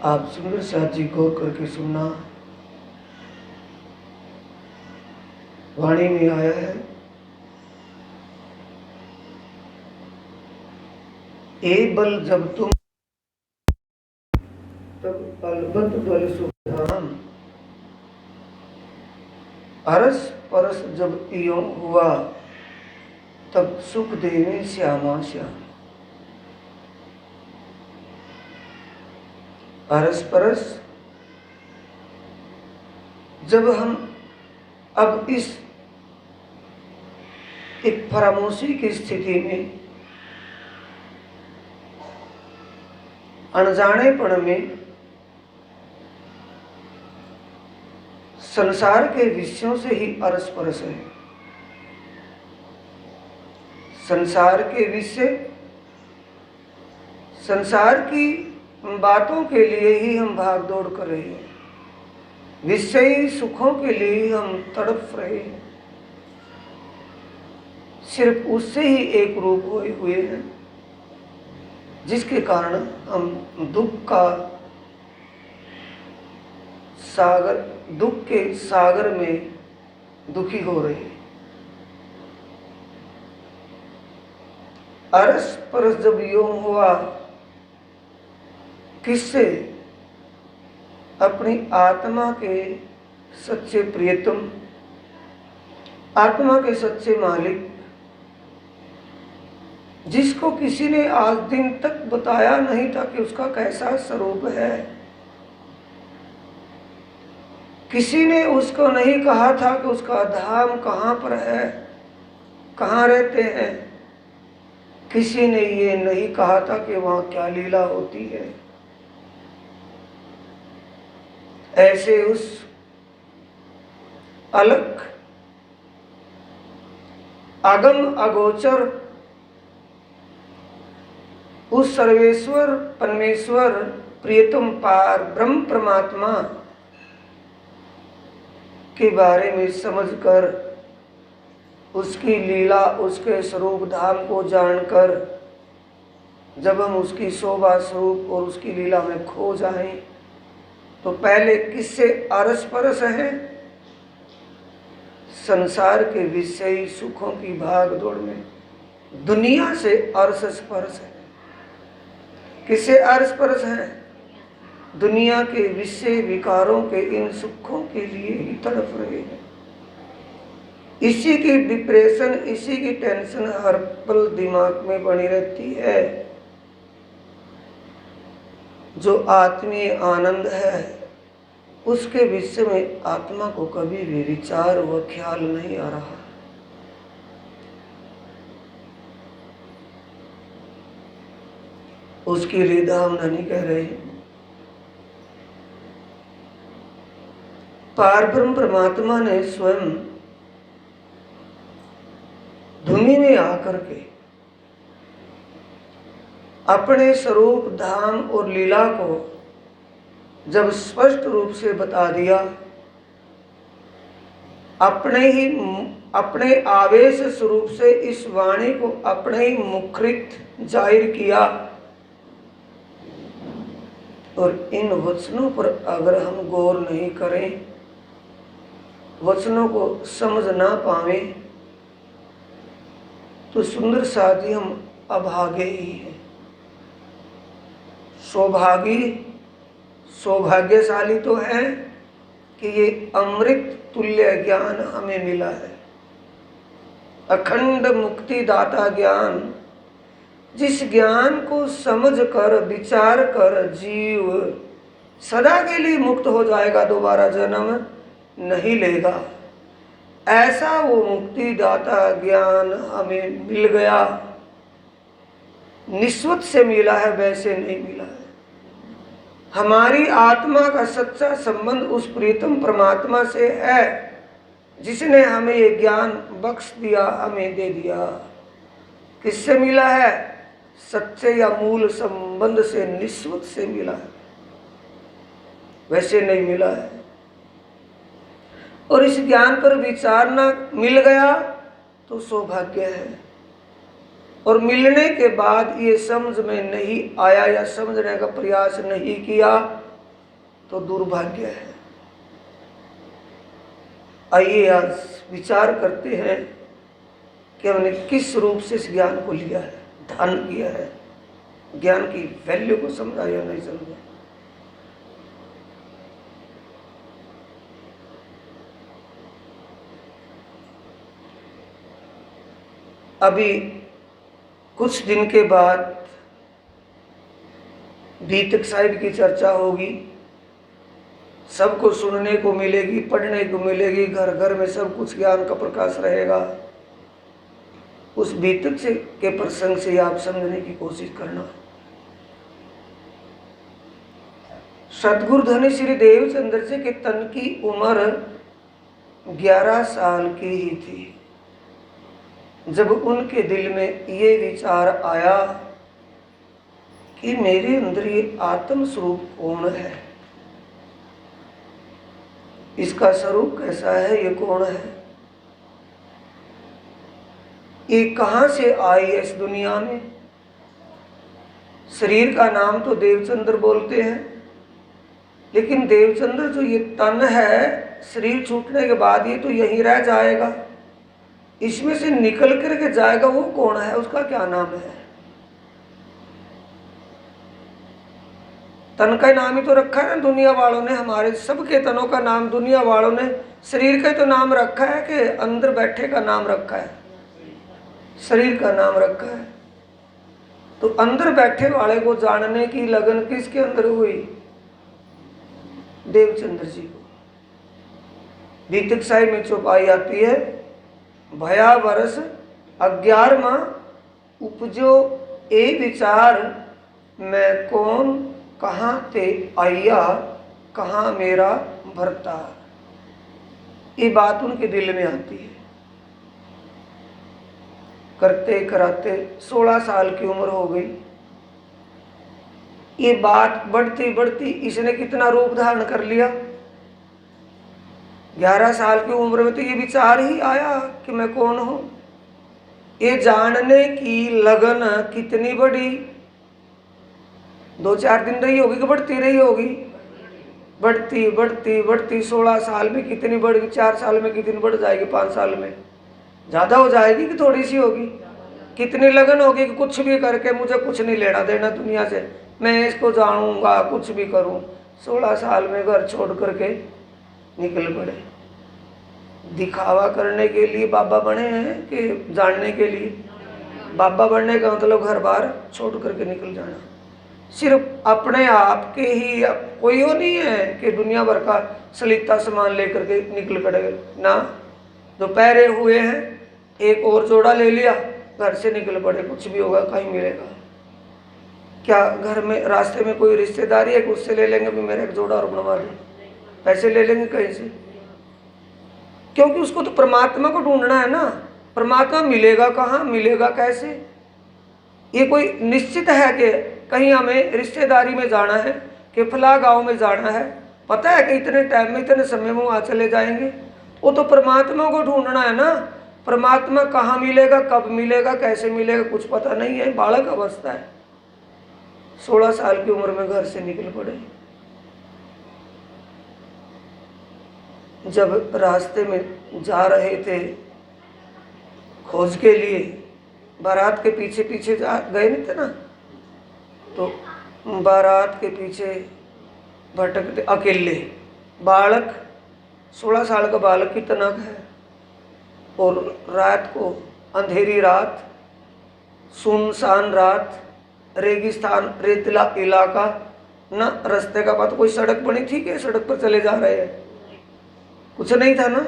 आप सुंदर साथ जी गौर करके सुनना। वाणी में आया है, ए बल जब तुम तब बलबत बल सुख धाम, अरस परस जब इयों हुआ तब सुख देवे श्यामा श्याम। अरस परस जब हम अब इस एक फरामोशी की स्थिति में, अनजानेपन में संसार के विषयों से ही अरस परस है। संसार के विषय, संसार की बातों के लिए ही हम भाग दौड़ कर रहे हैं, विषयी सुखों के लिए ही हम तड़प रहे हैं, सिर्फ उससे ही एक रूप हुए हैं, जिसके कारण हम दुख का सागर, दुख के सागर में दुखी हो रहे हैं। अरस परस जब यूं हुआ, किससे? अपनी आत्मा के सच्चे प्रियतम, आत्मा के सच्चे मालिक, जिसको किसी ने आज दिन तक बताया नहीं था कि उसका कैसा स्वरूप है, किसी ने उसको नहीं कहा था कि उसका धाम कहाँ पर है, कहाँ रहते हैं, किसी ने ये नहीं कहा था कि वहाँ क्या लीला होती है। ऐसे उस अलग अगम अगोचर, उस सर्वेश्वर परमेश्वर प्रियतम पार ब्रह्म परमात्मा के बारे में समझकर, उसकी लीला, उसके स्वरूप धाम को जानकर जब हम उसकी शोभा स्वरूप और उसकी लीला में खो जाएं, तो पहले किससे अरस परस है? संसार के विषयी सुखों की भाग दौड़ में दुनिया से अरस परस है। किससे अरस परस है? दुनिया के विषय विकारों के इन सुखों के लिए ही तड़प रहे हैं। इसी की डिप्रेशन, इसी की टेंशन हर पल दिमाग में बनी रहती है। जो आत्मीय आनंद है, उसके विषय में आत्मा को कभी भी विचार व ख्याल नहीं आ रहा। उसके लिए धाम नहीं कह रहे। पार ब्रह्म परमात्मा ने स्वयं धुनी में आकर के अपने स्वरूप धाम और लीला को जब स्पष्ट रूप से बता दिया, अपने आवेश स्वरूप से इस वाणी को अपने ही मुखरित जाहिर किया, और इन वचनों पर अगर हम गौर नहीं करें, वचनों को समझ ना पावे, तो सुंदर साथी हम अभागे ही हैं। सौभाग्यशाली तो है कि ये अमृत तुल्य ज्ञान हमें मिला है, अखंड मुक्ति दाता ज्ञान, जिस ज्ञान को समझ कर विचार कर जीव सदा के लिए मुक्त हो जाएगा, दोबारा जन्म नहीं लेगा। ऐसा वो मुक्ति दाता ज्ञान हमें मिल गया, निस्वत से मिला है, वैसे नहीं मिला है। हमारी आत्मा का सच्चा संबंध उस प्रीतम परमात्मा से है, जिसने हमें ये ज्ञान बख्श दिया, हमें दे दिया। किससे मिला है? सच्चे या मूल संबंध से, निस्वत से मिला है, वैसे नहीं मिला है। और इस ज्ञान पर विचारना मिल गया तो सौभाग्य है, और मिलने के बाद ये समझ में नहीं आया या समझने का प्रयास नहीं किया तो दुर्भाग्य है। आइए आज विचार करते हैं कि हमने किस रूप से इस ज्ञान को लिया है, धारण किया है, ज्ञान की वैल्यू को समझा या नहीं समझा। अभी कुछ दिन के बाद बीतक साहिब की चर्चा होगी, सबको सुनने को मिलेगी, पढ़ने को मिलेगी, घर घर में सब कुछ ज्ञान का प्रकाश रहेगा। उस बीतक से के प्रसंग से आप समझने की कोशिश करना। सतगुरु धनी श्री देवचंद्र जी के तन की उम्र 11 साल की ही थी जब उनके दिल में ये विचार आया कि मेरे अंदर ये आत्म स्वरूप कौन है, इसका स्वरूप कैसा है, ये कौन है, ये कहाँ से आई है इस दुनिया में। शरीर का नाम तो देवचंद्र बोलते हैं, लेकिन देवचंद्र जो ये तन है, शरीर छूटने के बाद ये तो यहीं रह जाएगा, इसमें से निकल करके जाएगा, वो कौन है, उसका क्या नाम है। तन का नाम ही तो रखा है ना दुनिया वालों ने, हमारे सबके तनों का नाम दुनिया वालों ने शरीर का तो नाम रखा है कि अंदर बैठे का नाम रखा है, शरीर का नाम रखा है। तो अंदर बैठे वाले को जानने की लगन किसके अंदर हुई, देवचंद्र जी को। बीतक साहिब में चौपाई आती है, भया वर्ष 11वां उपजो ए विचार, मैं कौन कहाँ ते आया, कहाँ मेरा भरता। ये बात उनके दिल में आती है। करते कराते 16 साल की उम्र हो गई। ये बात बढ़ती बढ़ती इसने कितना रूप धारण कर लिया। 11 साल की उम्र में तो ये विचार ही आया कि मैं कौन हूं। ये जानने की लगन कितनी बड़ी, 2-4 दिन रही होगी कि बढ़ती रही होगी, बढ़ती बढ़ती बढ़ती 16 साल में कितनी बढ़, 4 साल में कितनी बढ़ जाएगी, 5 साल में ज़्यादा हो जाएगी कि थोड़ी सी होगी। कितनी लगन होगी कि कुछ भी करके मुझे कुछ नहीं लेना देना दुनिया से, मैं इसको जानूंगा, कुछ भी करूं। 16 साल में घर छोड़ करके निकल पड़े। दिखावा करने के लिए बाबा बने हैं कि जानने के लिए। बाबा बनने का मतलब घर बार छोड़ करके निकल जाना। सिर्फ अपने आप के ही, कोई वो नहीं है कि दुनिया भर का सलीता सामान लेकर के निकल पड़े ना। दोपहरे हुए हैं, एक और जोड़ा ले लिया, घर से निकल पड़े, कुछ भी होगा कहीं मिलेगा क्या। घर में रास्ते में कोई रिश्तेदारी है, उससे ले लेंगे भी मेरा एक जोड़ा और बनवा दे, पैसे ले लेंगे कहीं से, क्योंकि उसको तो परमात्मा को ढूंढना है ना। परमात्मा मिलेगा कहाँ, मिलेगा कैसे। ये कोई निश्चित है कि कहीं हमें रिश्तेदारी में जाना है कि फला गांव में जाना है, पता है कि इतने टाइम में इतने समय में वहाँ चले जाएंगे। वो तो परमात्मा को ढूंढना है ना। परमात्मा कहाँ मिलेगा, कब मिलेगा, कैसे मिलेगा, कुछ पता नहीं है। बालक अवस्था है। 16 साल की उम्र में घर से निकल पड़े। जब रास्ते में जा रहे थे खोज के लिए, बारात के पीछे पीछे जा गए नहीं थे ना, तो बारात के पीछे भटकते अकेले, बालक 16 साल का बालक की तनक है, और रात को अंधेरी रात, सुनसान रात, रेगिस्तान, रेतीला इलाका ना, रास्ते का बात, कोई सड़क बनी थी कि सड़क पर चले जा रहे हैं, कुछ नहीं था ना,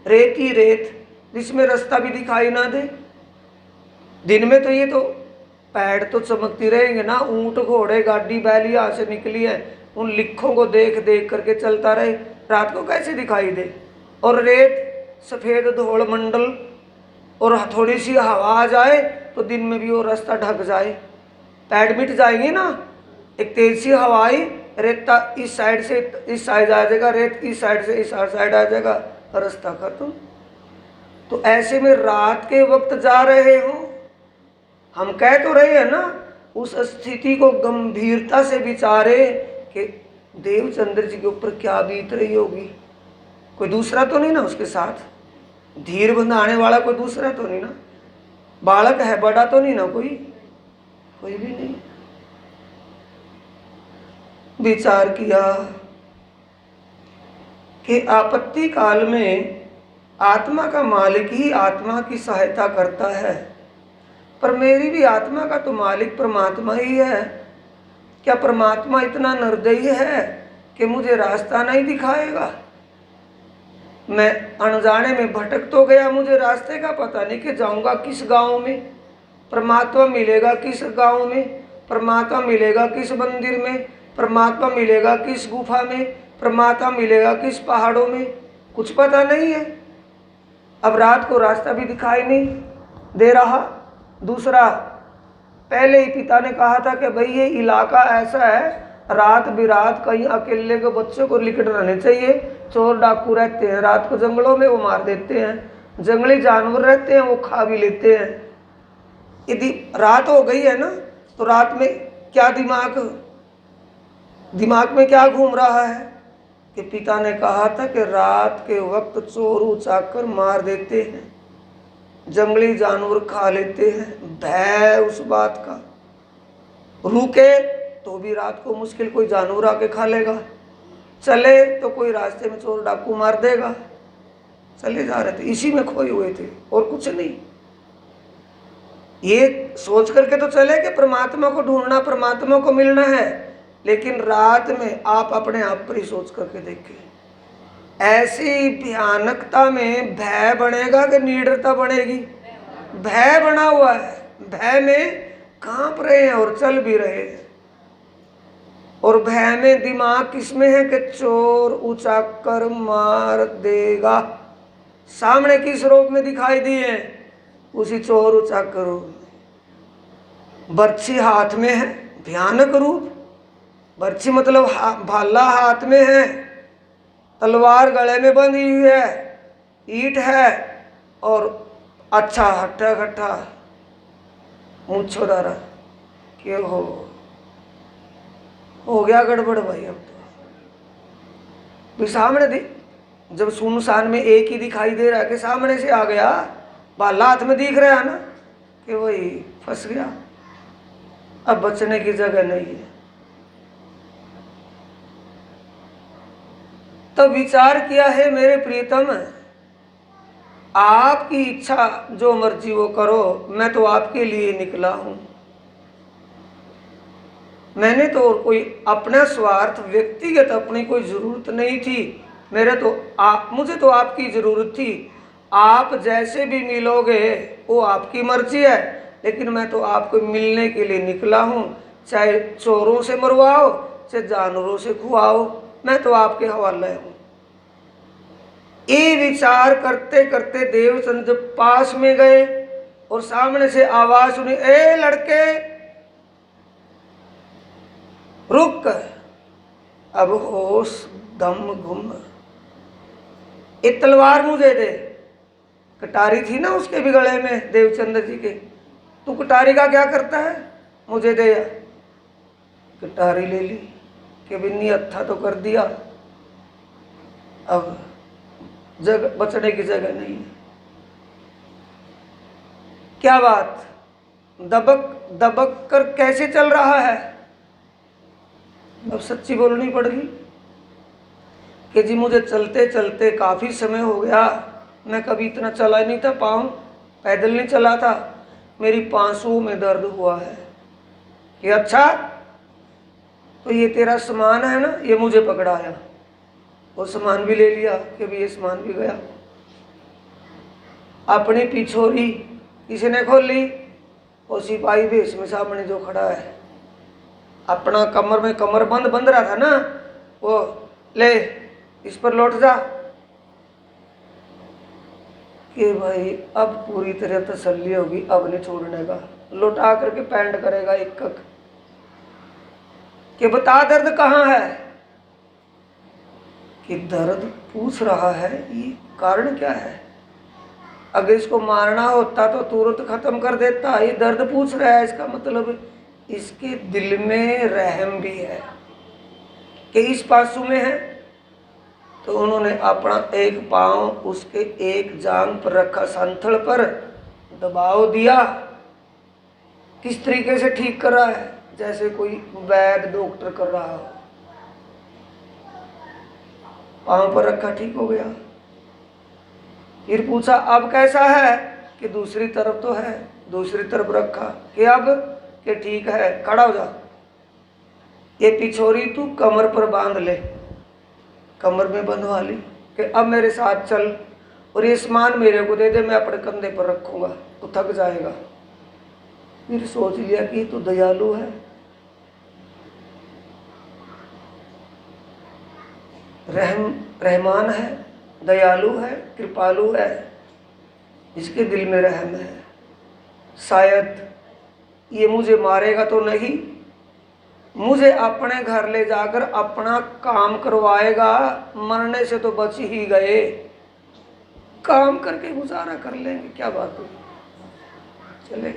रेत ही रेत, जिसमें रास्ता भी दिखाई ना दे। दिन में तो ये तो पैड़ तो चमकती रहेंगे ना, ऊंट घोड़े गाड़ी बैल यहाँ से निकली है, उन लिखों को देख देख करके चलता रहे, रात को कैसे दिखाई दे। और रेत सफ़ेद धौल मंडल, और थोड़ी सी हवा आ जाए तो दिन में भी वो रास्ता ढक जाए, पैड मिट जाएंगे ना। एक तेज सी हवा आई, रेता इस साइड से इस साइड आ जाएगा, रेत इस साइड से इस साइड आ जाएगा, रास्ता खत्म। तो ऐसे में रात के वक्त जा रहे हो, हम कह तो रहे हैं ना, उस स्थिति को गंभीरता से विचारे कि देवचंद्र जी के ऊपर क्या बीत रही होगी। कोई दूसरा तो नहीं ना उसके साथ, धीर बंधाने वाला कोई दूसरा तो नहीं ना, बालक है बड़ा तो नहीं ना कोई भी नहीं। विचार किया कि आपत्ति काल में आत्मा का मालिक ही आत्मा की सहायता करता है, पर मेरी भी आत्मा का तो मालिक परमात्मा ही है। क्या परमात्मा इतना निर्दयी है कि मुझे रास्ता नहीं दिखाएगा? मैं अनजाने में भटक तो गया, मुझे रास्ते का पता नहीं कि जाऊंगा किस गांव में, परमात्मा मिलेगा किस गांव में, परमात्मा मिलेगा किस मंदिर में, परमात्मा मिलेगा किस गुफा में, परमात्मा मिलेगा किस पहाड़ों में, कुछ पता नहीं है। अब रात को रास्ता भी दिखाई नहीं दे रहा। दूसरा, पहले ही पिता ने कहा था कि भाई ये इलाका ऐसा है, रात बिरात कहीं अकेले के बच्चों को निकट रहने चाहिए, चोर डाकू रहते हैं, रात को जंगलों में वो मार देते हैं, जंगली जानवर रहते हैं वो खा भी लेते हैं। यदि रात हो गई है ना, तो रात में क्या दिमाग में क्या घूम रहा है कि पिता ने कहा था कि रात के वक्त चोर उचाकर मार देते हैं, जंगली जानवर खा लेते हैं। भय उस बात का, रुके तो भी रात को मुश्किल कोई जानवर आके खा लेगा, चले तो कोई रास्ते में चोर डाकू मार देगा। चले जा रहे थे, इसी में खोए हुए थे और कुछ नहीं। ये सोच करके तो चले कि परमात्मा को ढूंढना, परमात्मा को मिलना है, लेकिन रात में आप अपने आप पर ही सोच करके देखें, ऐसी भयानकता में भय बनेगा कि निडरता बनेगी? भय बना हुआ है, भय में कांप रहे हैं और चल भी रहे हैं। और भय में दिमाग किसमें है कि चोर उचाकर मार देगा। सामने किस रूप में दिखाई दिए? उसी चोर उचाकर रूप में। बर्छी हाथ में है, भयानक रूप। बर्छी मतलब भाला हाथ में है, तलवार गले में बंधी हुई है, ईंट है और अच्छा हट्टा खट्टा मुँह डारा कि हो गया गड़बड़ भाई। अब तो सामने जब सुनसान में एक ही दिखाई दे रहा है कि सामने से आ गया, भाला हाथ में दिख रहा है ना, कि वही फंस गया, अब बचने की जगह नहीं है। तो विचार किया है मेरे प्रियतम, आपकी इच्छा जो मर्जी वो करो, मैं तो आपके लिए निकला हूं। मैंने तो कोई अपना स्वार्थ व्यक्तिगत अपनी कोई जरूरत नहीं थी, मुझे तो आपकी जरूरत थी। आप जैसे भी मिलोगे वो आपकी मर्जी है, लेकिन मैं तो आपको मिलने के लिए निकला हूँ। चाहे चोरों से मरवाओ, चाहे जानवरों से खुआओ, मैं तो आपके हवाले हूँ। ये विचार करते करते देवचंद जब पास में गए और सामने से आवाज सुनी, ए लड़के रुक। अब होश दम गुम। ये तलवार मुझे दे। कटारी थी ना उसके भी गले में, देवचंद्र जी के। तू कटारी का क्या करता है? मुझे दे। कटारी ले ली कि बिन्नी हत्था तो कर दिया, अब जगह बचने की जगह नहीं है। क्या बात, दबक दबक कर कैसे चल रहा है? अब सच्ची बोलनी पड़ रही कि जी मुझे चलते चलते काफ़ी समय हो गया, मैं कभी इतना चला नहीं था, पाँव पैदल नहीं चला था, मेरी पांसों में दर्द हुआ है। कि अच्छा, तो ये तेरा सामान है ना, ये मुझे पकड़ाया और सामान भी ले लिया कि भी ये सामान भी गया। अपनी पिछोरी किसी ने खोल ली, और सिपाही भेष में सामने जो खड़ा है, अपना कमर में कमरबंद बंध रहा था ना, वो ले इस पर लौट जा। कि भाई अब पूरी तरह तसल्ली होगी, अब नहीं छोड़ने का। लौटा करके पैंड करेगा एक कि बता दर्द कहाँ है? कि दर्द पूछ रहा है, ये कारण क्या है? अगर इसको मारना होता तो तुरंत खत्म कर देता। ये दर्द पूछ रहा है, इसका मतलब इसके दिल में रहम भी है। कि इस पासू में है, तो उन्होंने अपना एक पांव उसके एक जांघ पर रखा, संथल पर दबाव दिया। किस तरीके से ठीक कर रहा है? जैसे कोई वैद्य डॉक्टर कर रहा हो। पांव पर रखा, ठीक हो गया। फिर पूछा अब कैसा है? कि दूसरी तरफ तो है। दूसरी तरफ रखा कि अब कि ठीक है, खड़ा हो जा। ये पिछोरी तू कमर पर बांध ले। कमर में बंधवा ली कि अब मेरे साथ चल, और ये सामान मेरे को दे दे, मैं अपने कंधे पर रखूंगा, तो थक जाएगा। फिर सोच लिया कि तू दयालु है, रहमान है, दयालु है, कृपालु है, इसके दिल में रहम है। शायद ये मुझे मारेगा तो नहीं, मुझे अपने घर ले जाकर अपना काम करवाएगा। मरने से तो बच ही गए, काम करके गुजारा कर लेंगे, क्या बात हुई। चले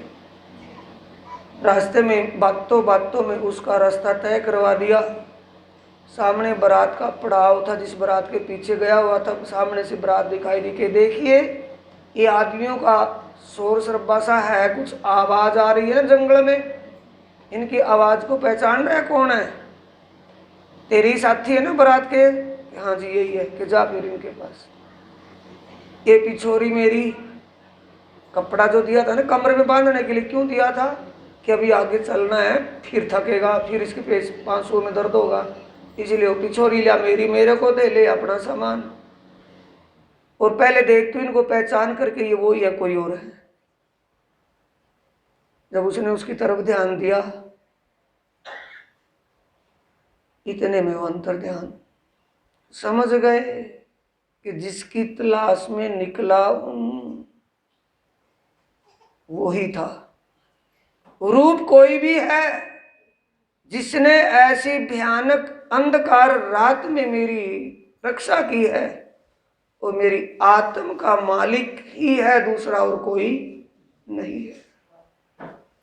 रास्ते में बातों बातों में उसका रास्ता तय करवा दिया। सामने बारात का पड़ाव था, जिस बारात के पीछे गया हुआ था, सामने से बारात दिखाई दी कि देखिए ये आदमियों का शोर शराबा सा है, कुछ आवाज आ रही है ना जंगल में, इनकी आवाज को पहचान रहा है कौन है? तेरी साथी है ना बारात के? हाँ जी यही है। कि जा फिर इनके पास। ये पिछोरी मेरी, कपड़ा जो दिया था ना कमर में बांधने के लिए, क्यों दिया था? कि अभी आगे चलना है, फिर थकेगा, फिर इसके पेट 500 में दर्द होगा, इसलिए वो पिछोरी लिया मेरी, मेरे को दे ले अपना सामान। और पहले देख तो इनको पहचान करके ये वही है, कोई और है। जब उसने उसकी तरफ ध्यान दिया, इतने में वो अंतर ध्यान समझ गए कि जिसकी तलाश में निकला हूं वही था। रूप कोई भी है, जिसने ऐसी भयानक अंधकार रात में मेरी रक्षा की है, वो मेरी आत्म का मालिक ही है, दूसरा और कोई नहीं है।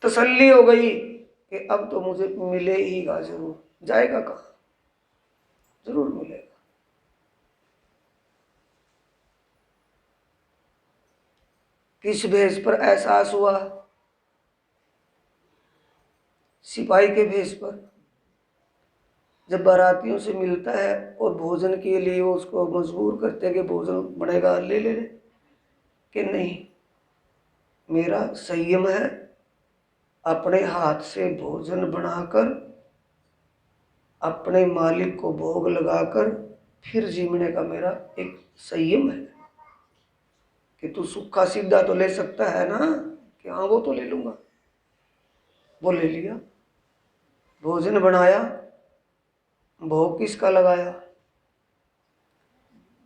तसल्ली हो गई कि अब तो मुझे मिले ही गा जरूर। जाएगा कहाँ? जरूर मिलेगा। किस भेष पर एहसास हुआ? सिपाही के भेष पर। जब बारातियों से मिलता है और भोजन के लिए वो उसको मजबूर करते हैं कि भोजन बनेगा, ले ले ले, कि नहीं, मेरा संयम है, अपने हाथ से भोजन बनाकर अपने मालिक को भोग लगाकर फिर जीने का मेरा एक संयम है। कि तू सूखा सीधा तो ले सकता है ना, कि हाँ वो तो ले लूंगा। वो ले लिया, भोजन बनाया, भोग किसका लगाया?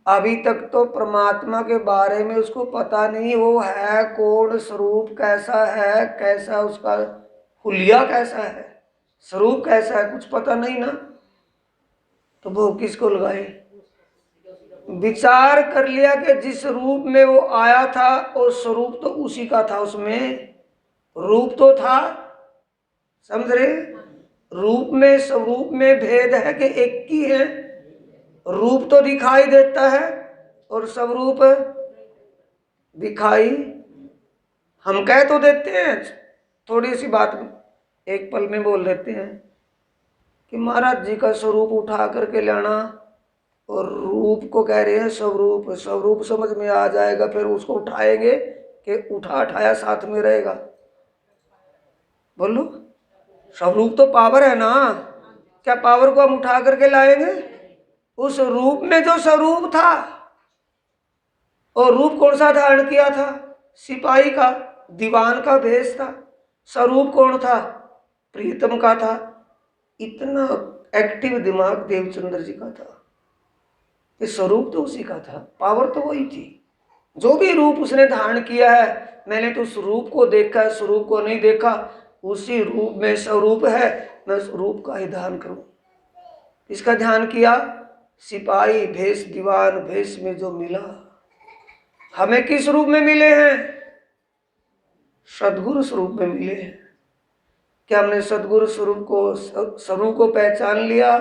अभी तक तो परमात्मा के बारे में उसको पता नहीं, वो है कौन, स्वरूप कैसा है, कैसा उसका हुलिया कैसा है, स्वरूप कैसा है, कुछ पता नहीं ना। तो भोग किसको लगाए? विचार कर लिया कि जिस रूप में वो आया था और स्वरूप तो उसी का था, उसमें रूप तो था, समझ रहे? रूप में स्वरूप में भेद है कि एक ही है। रूप तो दिखाई देता है और स्वरूप दिखाई हम कह तो देते हैं, थोड़ी सी बात एक पल में बोल देते हैं कि महाराज जी का स्वरूप उठा करके लाना, और रूप को कह रहे हैं स्वरूप। स्वरूप समझ में आ जाएगा, फिर उसको उठाएंगे कि उठा उठाया साथ में रहेगा। बोलो, स्वरूप तो पावर है ना, क्या पावर को हम उठा करके लाएंगे? उस रूप में जो स्वरूप था, और रूप कौन सा धारण किया था? सिपाही का, दीवान का भेष था। स्वरूप कौन था? प्रीतम का था। इतना एक्टिव दिमाग देवचंद्र जी का था कि स्वरूप तो उसी का था, पावर तो वही थी। जो भी रूप उसने धारण किया है, मैंने तो उस रूप को देखा है, स्वरूप को नहीं देखा। उसी रूप में स्वरूप है, मैं उस रूप का ही ध्यान करूं। इसका ध्यान किया। सिपाही भेष, दीवान भेष में जो मिला, हमें किस रूप में मिले हैं? सद्गुरु स्वरूप में मिले हैं। क्या हमने सद्गुरु स्वरूप को पहचान लिया?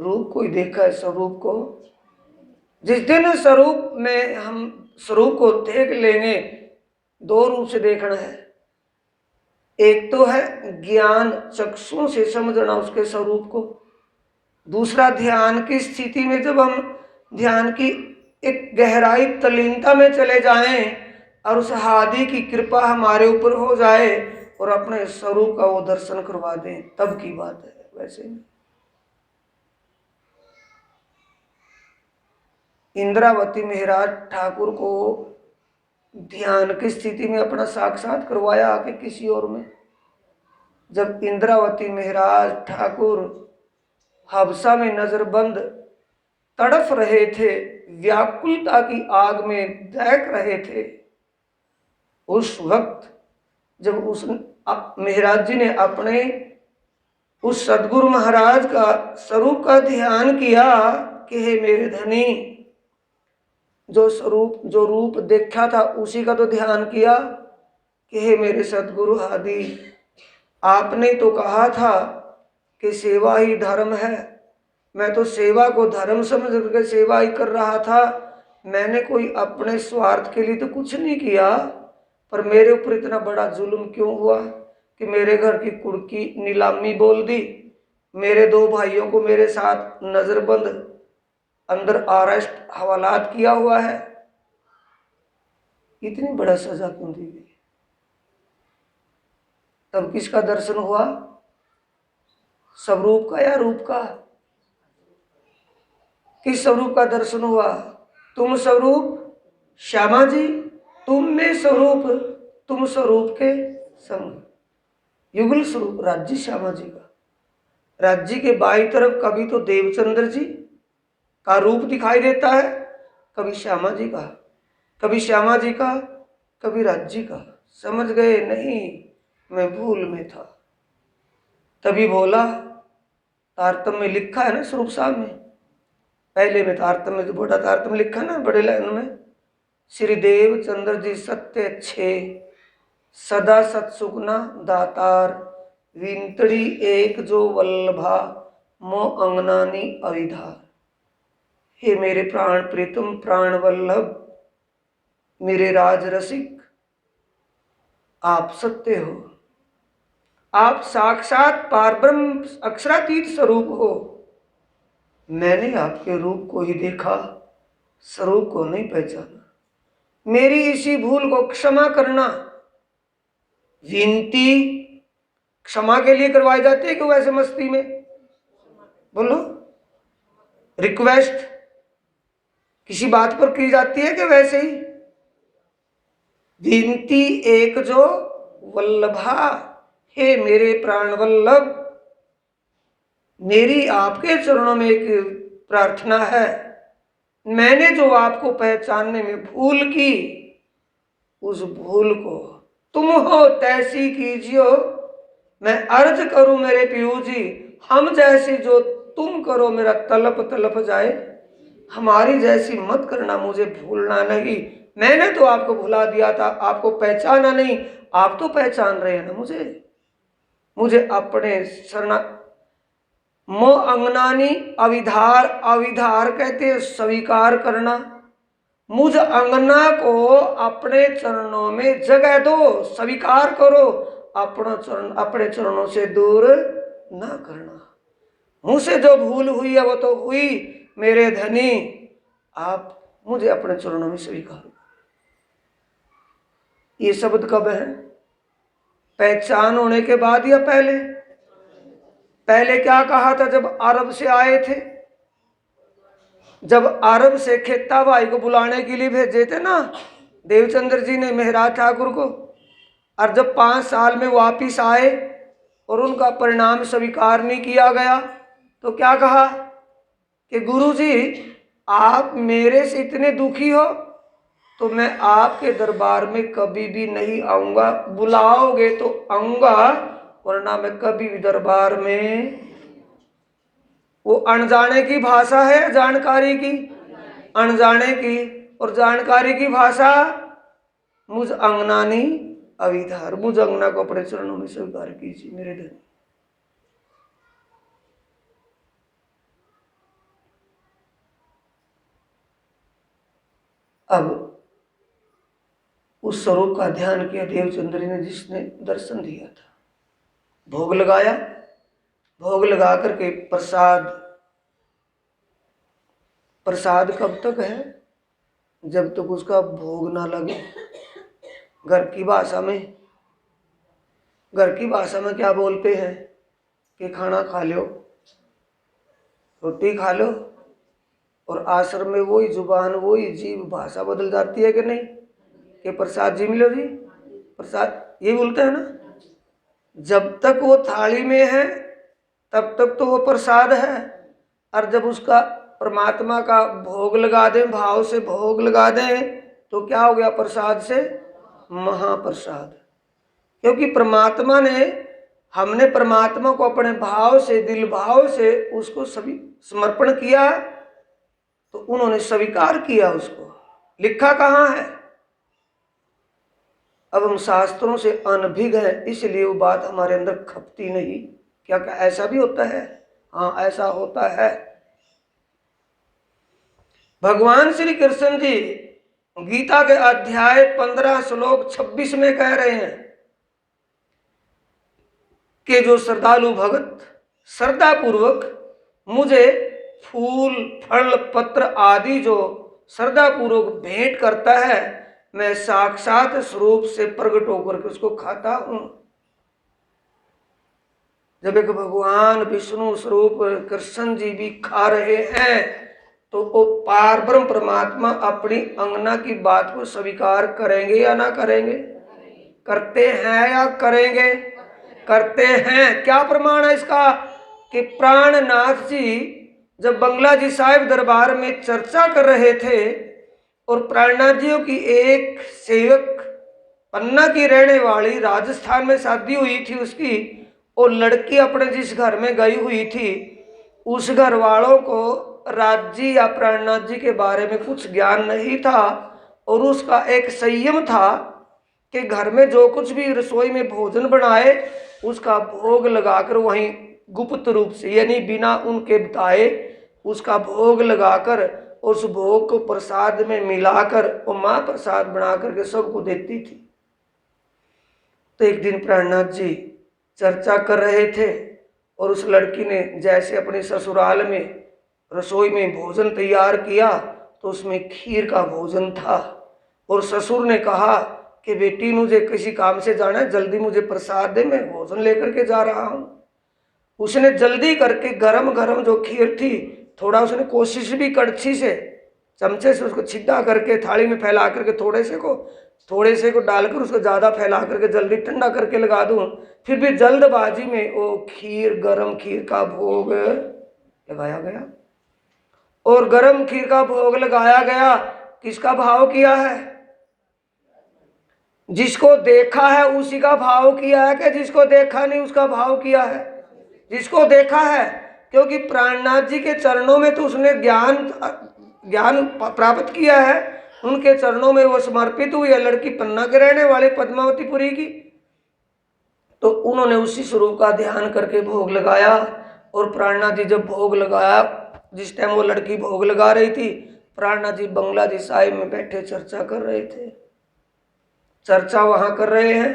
रूप को ही देखा है, स्वरूप को। जिस दिन स्वरूप में हम स्वरूप को देख लेंगे, दो रूप से देखना है। एक तो है ज्ञान चक्षुओं से समझना उसके स्वरूप को, दूसरा ध्यान की स्थिति में जब हम ध्यान की एक गहराई तल्लीनता में चले जाएं और उस हादी की कृपा हमारे ऊपर हो जाए और अपने स्वरूप का वो दर्शन करवा दें, तब की बात है, वैसे नहीं। इंद्रावती महाराज ठाकुर को ध्यान की स्थिति में अपना साक्षात करवाया आके किसी और में। जब इंद्रावती महाराज ठाकुर हबसा में नजरबंद तड़फ रहे थे, व्याकुलता की आग में दहक रहे थे, उस वक्त जब उस महाराज जी ने अपने उस सदगुरु महाराज का स्वरूप का ध्यान किया कि हे मेरे धनी, जो स्वरूप जो रूप देखा था उसी का तो ध्यान किया कि हे मेरे सदगुरु हादी, आपने तो कहा था कि सेवा ही धर्म है। मैं तो सेवा को धर्म समझ करके सेवा ही कर रहा था। मैंने कोई अपने स्वार्थ के लिए तो कुछ नहीं किया, पर मेरे ऊपर इतना बड़ा जुल्म क्यों हुआ कि मेरे घर की कुड़की नीलामी बोल दी, मेरे दो भाइयों को मेरे साथ नजरबंद अंदर अरेस्ट हवालात किया हुआ है। इतनी बड़ा सजा क्यों दी गई? तब किसका दर्शन हुआ? स्वरूप का या रूप का? किस स्वरूप का दर्शन हुआ? तुम स्वरूप श्यामा जी, तुम में स्वरूप, तुम स्वरूप के संग, युगल स्वरूप राज्य श्यामा जी का। राज्य के बाई तरफ कभी तो देवचंद्र जी का रूप दिखाई देता है, कभी श्यामा जी का, कभी श्यामा जी का, कभी राज्य का। समझ गए? नहीं, मैं भूल में था। तभी बोला, तारतम्य में लिखा है ना स्वरूप साहब में, पहले में तारतम्य जो बड़ा तारतम्य लिखा ना बड़े लाइन में, श्री देवचंद्र जी सत्य छे, सदा सत्सुगना दातार, विंतड़ी एक जो वल्लभा, मो अंगनानी अविधार। हे मेरे प्राण प्रीतम प्राण वल्लभ, मेरे राज रसिक, आप सत्य हो, आप साक्षात पारब्रह्म अक्षरातीत स्वरूप हो। मैंने आपके रूप को ही देखा, स्वरूप को नहीं पहचाना। मेरी इसी भूल को क्षमा करना। विनती क्षमा के लिए करवाई जाती है कि वैसे मस्ती में? बोलो। रिक्वेस्ट किसी बात पर की जाती है कि वैसे ही? विनती एक जो वल्लभा, हे मेरे प्राण वल्लभ, मेरी आपके चरणों में एक प्रार्थना है। मैंने जो आपको पहचानने में भूल की, उस भूल को तुम हो तैसी कीजियो। मैं अर्ज करूं मेरे पियू जी, हम जैसी जो तुम करो मेरा तलप तलप जाए। हमारी जैसी मत करना, मुझे भूलना नहीं। मैंने तो आपको भुला दिया था, आपको पहचाना नहीं, आप तो पहचान रहे हैं ना मुझे अपने शरणा। मो अंगनानी अविधार, अविधार कहते हैं स्वीकार करना। मुझ अंगना को अपने चरणों में जगह दो, स्वीकार करो, अपने चरणों से दूर ना करना। मुझसे जो भूल हुई है वो तो हुई, मेरे धनी आप मुझे अपने चरणों में स्वीकार। ये शब्द कब है? पहचान होने के बाद या पहले? पहले क्या कहा था जब अरब से आए थे? जब अरब से खेता भाई को बुलाने के लिए भेजे थे ना देवचंद्र जी ने महाराज ठाकुर को, और जब 5 साल में वापिस आए और उनका परिणाम स्वीकार नहीं किया गया, तो क्या कहा कि गुरु जी आप मेरे से इतने दुखी हो तो मैं आपके दरबार में कभी भी नहीं आऊंगा। बुलाओगे तो आऊंगा, वरना मैं कभी भी दरबार में। वो अनजाने की भाषा है, जानकारी की? अनजाने की। और जानकारी की भाषा मुझ अंगनानी अविधार, मुझ अंगना को अपने चरणों में स्वीकार कीजिए मेरे धन। अब उस स्वरूप का ध्यान किया देवचंद्री ने, जिसने दर्शन दिया था। भोग लगाया, भोग लगा करके प्रसाद कब तक है? जब तक उसका भोग ना लगे। घर की भाषा में क्या बोलते हैं कि खाना खा लो, रोटी खा लो, और आश्रम में वही जुबान, वही जीव, भाषा बदल जाती है कि नहीं, कि प्रसाद जी मिलो जी, प्रसाद, ये बोलते हैं ना। जब तक वो थाली में है तब तक तो वो प्रसाद है, और जब उसका परमात्मा का भोग लगा दें, भाव से भोग लगा दें, तो क्या हो गया? प्रसाद से महाप्रसाद। क्योंकि हमने परमात्मा को अपने भाव से, दिल भाव से उसको सभी समर्पण किया, तो उन्होंने स्वीकार किया उसको। लिखा कहाँ है? अब हम शास्त्रों से अनभिज्ञ हैं, इसलिए वो बात हमारे अंदर खपती नहीं। क्या ऐसा भी होता है? हाँ, ऐसा होता है। भगवान श्री कृष्ण जी गीता के अध्याय 15 श्लोक 26 में कह रहे हैं कि जो श्रद्धालु भक्त श्रद्धा पूर्वक मुझे फूल, फल, पत्र आदि जो श्रद्धा पूर्वक भेंट करता है, मैं साक्षात स्वरूप से प्रकट होकर के उसको खाता हूं। जब एक भगवान विष्णु स्वरूप कृष्ण जी भी खा रहे हैं, तो वो पार ब्रह्म परमात्मा अपनी अंगना की बात को स्वीकार करेंगे या ना करेंगे? करते हैं या करेंगे? करते हैं। क्या प्रमाण है इसका? कि प्राणनाथ जी जब बंगला जी साहिब दरबार में चर्चा कर रहे थे, और प्राणनाथ जी की एक सेवक पन्ना की रहने वाली, राजस्थान में शादी हुई थी उसकी, और लड़की अपने जिस घर में गई हुई थी, उस घर वालों को राज जी या प्राणनाथ जी के बारे में कुछ ज्ञान नहीं था, और उसका एक संयम था कि घर में जो कुछ भी रसोई में भोजन बनाए उसका भोग लगाकर वहीं गुप्त रूप से, यानी बिना उनके बताए, उसका भोग लगाकर उस भोग को प्रसाद में मिलाकर वो माँ प्रसाद बना करके सबको देती थी। तो एक दिन प्राणनाथ जी चर्चा कर रहे थे, और उस लड़की ने जैसे अपने ससुराल में रसोई में भोजन तैयार किया, तो उसमें खीर का भोजन था, और ससुर ने कहा कि बेटी मुझे किसी काम से जाना है, जल्दी मुझे प्रसाद दे, मैं भोजन लेकर के जा रहा हूँ। उसने जल्दी करके गरम गरम जो खीर थी, थोड़ा उसने कोशिश भी कड़छी से, चमचे से उसको छिद्दा करके थाली में फैला करके थोड़े से को डालकर उसको ज़्यादा फैला करके जल्दी ठंडा करके लगा दूँ। फिर भी जल्दबाजी में वो गरम खीर का भोग लगाया गया, और गरम खीर का भोग लगाया गया। किसका भाव किया है? जिसको देखा है उसी का भाव किया है, कि जिसको देखा नहीं उसका भाव किया है? जिसको देखा है, क्योंकि प्राणनाथ जी के चरणों में तो उसने ज्ञान प्राप्त किया है, उनके चरणों में वो समर्पित हुई है, लड़की पन्ना के रहने वाले पद्मावतीपुरी की। तो उन्होंने उसी स्वरूप का ध्यान करके भोग लगाया, और प्राणनाथ जी जब भोग लगाया, जिस टाइम वो लड़की भोग लगा रही थी, प्राणनाथ जी बंगला जी साहिब में बैठे चर्चा कर रहे थे। चर्चा वहां कर रहे हैं,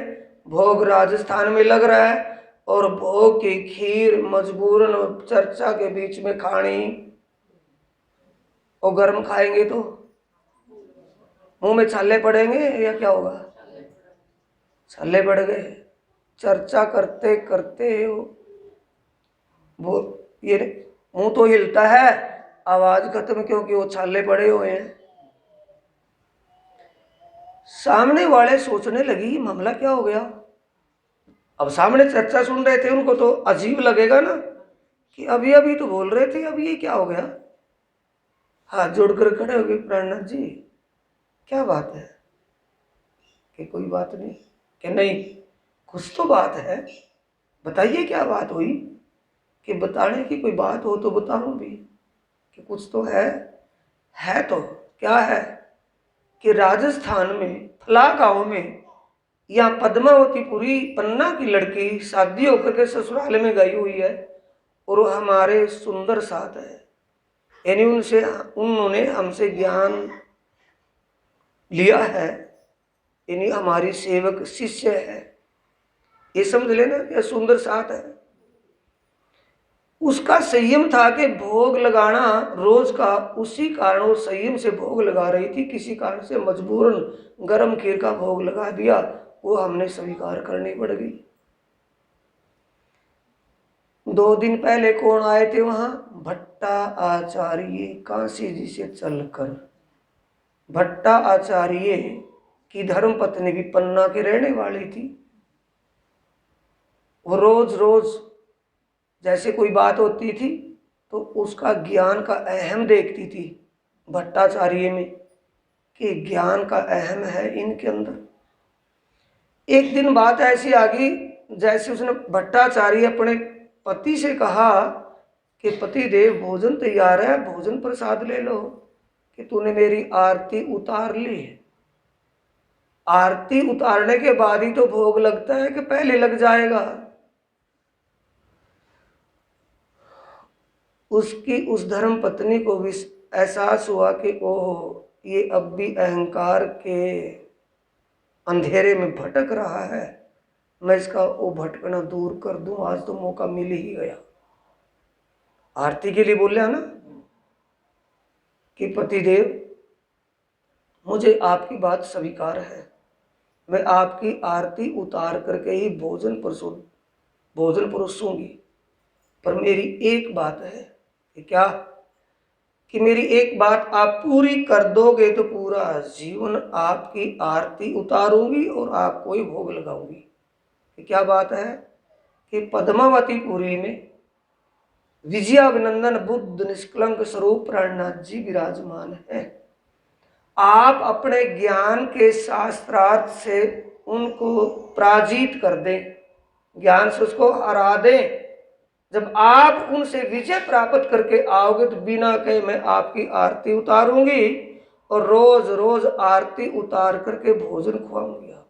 भोग राजस्थान में लग रहा है, और भोग की खीर मजबूरन चर्चा के बीच में खानी, और गर्म खाएंगे तो मुंह में छाले पड़ेंगे या क्या होगा? छाले पड़ गए। चर्चा करते करते वो ये मुंह तो हिलता है, आवाज खत्म, क्योंकि वो छाले पड़े हुए हैं। सामने वाले सोचने लगी मामला क्या हो गया। अब सामने चर्चा सुन रहे थे, उनको तो अजीब लगेगा ना कि अभी अभी तो बोल रहे थे, अब ये क्या हो गया। हाथ जोड़कर खड़े हो गए प्राणनाथ जी, क्या बात है? कि कोई बात नहीं। कि नहीं, कुछ तो बात है, बताइए क्या बात हुई। कि बताने की कोई बात हो तो बताऊं भी, कि कुछ तो है तो क्या है? कि राजस्थान में फला गांव में या पद्मावतीपुरी पन्ना की लड़की शादी होकर के ससुराल में गई हुई है, और वो हमारे सुंदर साथ है, यानी उन्होंने हमसे ज्ञान लिया है, यानी हमारी सेवक शिष्य है, ये समझ लेना क्या सुंदर साथ है। उसका संयम था कि भोग लगाना रोज का, उसी कारण वो संयम से भोग लगा रही थी। किसी कारण से मजबूरन गरम खीर का भोग लगा दिया, वो हमने स्वीकार करनी पड़ गई। 2 दिन पहले कौन आए थे वहां? भट्टा आचार्य काशी जी से चलकर। भट्टा आचार्य की धर्म पत्नी भी पन्ना की रहने वाली थी। वो रोज रोज जैसे कोई बात होती थी तो उसका ज्ञान का अहम देखती थी भट्टाचार्य में, कि ज्ञान का अहम है इनके अंदर। एक दिन बात ऐसी आ गई, जैसे उसने भट्टाचार्य अपने पति से कहा कि पति देव भोजन तैयार है, भोजन प्रसाद ले लो, कि तूने मेरी आरती उतार ली। आरती उतारने के बाद ही तो भोग लगता है कि पहले लग जाएगा? उसकी उस धर्म पत्नी को भी एहसास हुआ कि ओह, ये अब भी अहंकार के अंधेरे में भटक रहा है, मैं इसका वो भटकना दूर कर दूं, आज तो मौका मिल ही गया। आरती के लिए बोला ना कि पतिदेव मुझे आपकी बात स्वीकार है, मैं आपकी आरती उतार करके ही भोजन परोसूंगी, पर मेरी एक बात है। कि क्या? कि मेरी एक बात आप पूरी कर दोगे तो पूरा जीवन आपकी आरती उतारूंगी और आपको ही भोग लगाऊंगी। कि क्या बात है? कि पद्मावती पुरी में विजयाभिनंदन बुद्ध निष्कलंक स्वरूप प्राणनाथ जी विराजमान है। आप अपने ज्ञान के शास्त्रार्थ से उनको पराजित कर दें, ज्ञान से उसको हरा दें। जब आप उनसे विजय प्राप्त करके आओगे तो बिना कहे मैं आपकी आरती उतारूंगी और रोज रोज आरती उतार करके भोजन खुआऊंगी आप।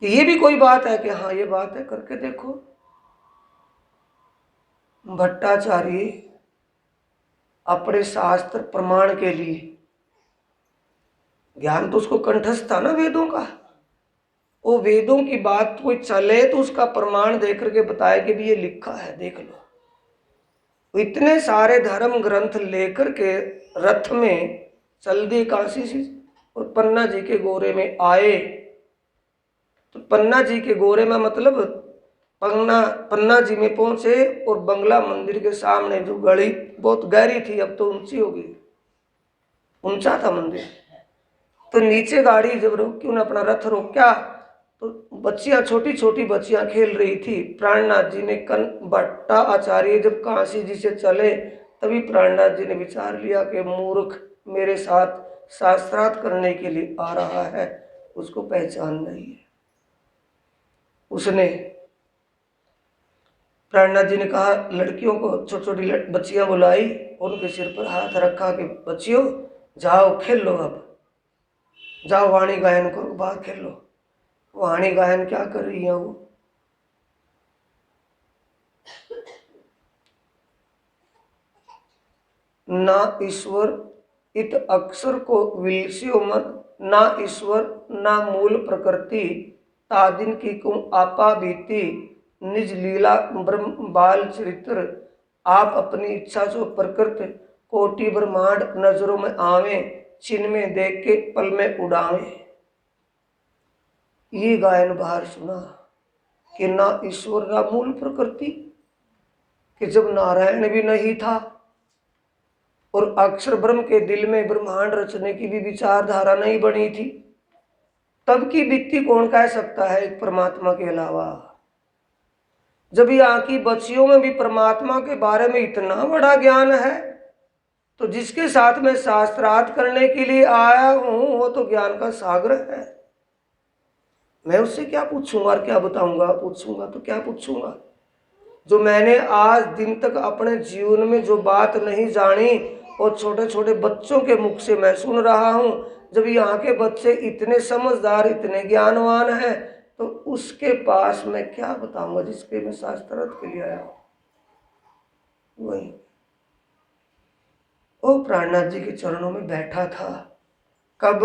ये भी कोई बात है? कि हाँ ये बात है, करके देखो। भट्टाचार्य अपने शास्त्र प्रमाण के लिए, ज्ञान तो उसको कंठस्थ था ना वेदों का, वो वेदों की बात कोई चले तो उसका प्रमाण देख करके बताए कि भी ये लिखा है, देख लो। इतने सारे धर्म ग्रंथ लेकर के रथ में चल दिए काशी से और पन्ना जी के गोरे में आए। तो पन्ना जी के गोरे में मतलब पन्ना जी में पहुंचे और बंगला मंदिर के सामने जो गली बहुत गहरी थी, अब तो ऊंची हो गई, ऊंचा था मंदिर, तो नीचे गाड़ी जब रोकी, उन्हें अपना रथ रोका तो बच्चियां, छोटी छोटी बच्चियां खेल रही थी। प्राणनाथ जी ने भट्टा आचार्य जब काशी जी से चले तभी प्राणनाथ जी ने विचार लिया कि मूर्ख मेरे साथ शास्त्रार्थ करने के लिए आ रहा है, उसको पहचान नहीं है। उसने प्राणनाथ जी ने कहा, लड़कियों को, छोटी छोटी बच्चियां बुलाई और उनके सिर पर हाथ रखा कि बच्चियों जाओ खेल लो, अब जाओ वाणी गायन करो, बाहर खेलो। वाणी गायन क्या कर रही है वो? ना ईश्वर इत अक्षर को विलस्यो मन, ना ईश्वर ना मूल प्रकृति, तादिन की कुम आपा बीती, निज लीला ब्रह्म बाल चरित्र, आप अपनी इच्छा जो प्रकृति कोटि ब्रह्मांड नजरों में आवे, छिन में देख के पल में उड़ावे। ये गायन बाहर सुना कि ना ईश्वर का मूल प्रकृति, कि जब नारायण भी नहीं था और अक्षर ब्रह्म के दिल में ब्रह्मांड रचने की भी विचारधारा नहीं बनी थी, तब की व्यक्ति कौन कह सकता है एक परमात्मा के अलावा? जब यहाँ की बच्चियों में भी परमात्मा के बारे में इतना बड़ा ज्ञान है, तो जिसके साथ मैं शास्त्रार्थ करने के लिए आया हूं वो तो ज्ञान का सागर है। मैं उससे क्या पूछूंगा और क्या बताऊंगा? पूछूंगा तो क्या पूछूंगा? जो मैंने आज दिन तक अपने जीवन में जो बात नहीं जानी और छोटे छोटे बच्चों के मुख से मैं सुन रहा हूं, जब यहाँ के बच्चे इतने समझदार, इतने ज्ञानवान हैं, तो उसके पास मैं क्या बताऊंगा जिसके मैं शास्त्रार्थ के लिए आया हूं? वही वो प्राणनाथ जी के चरणों में बैठा था कब?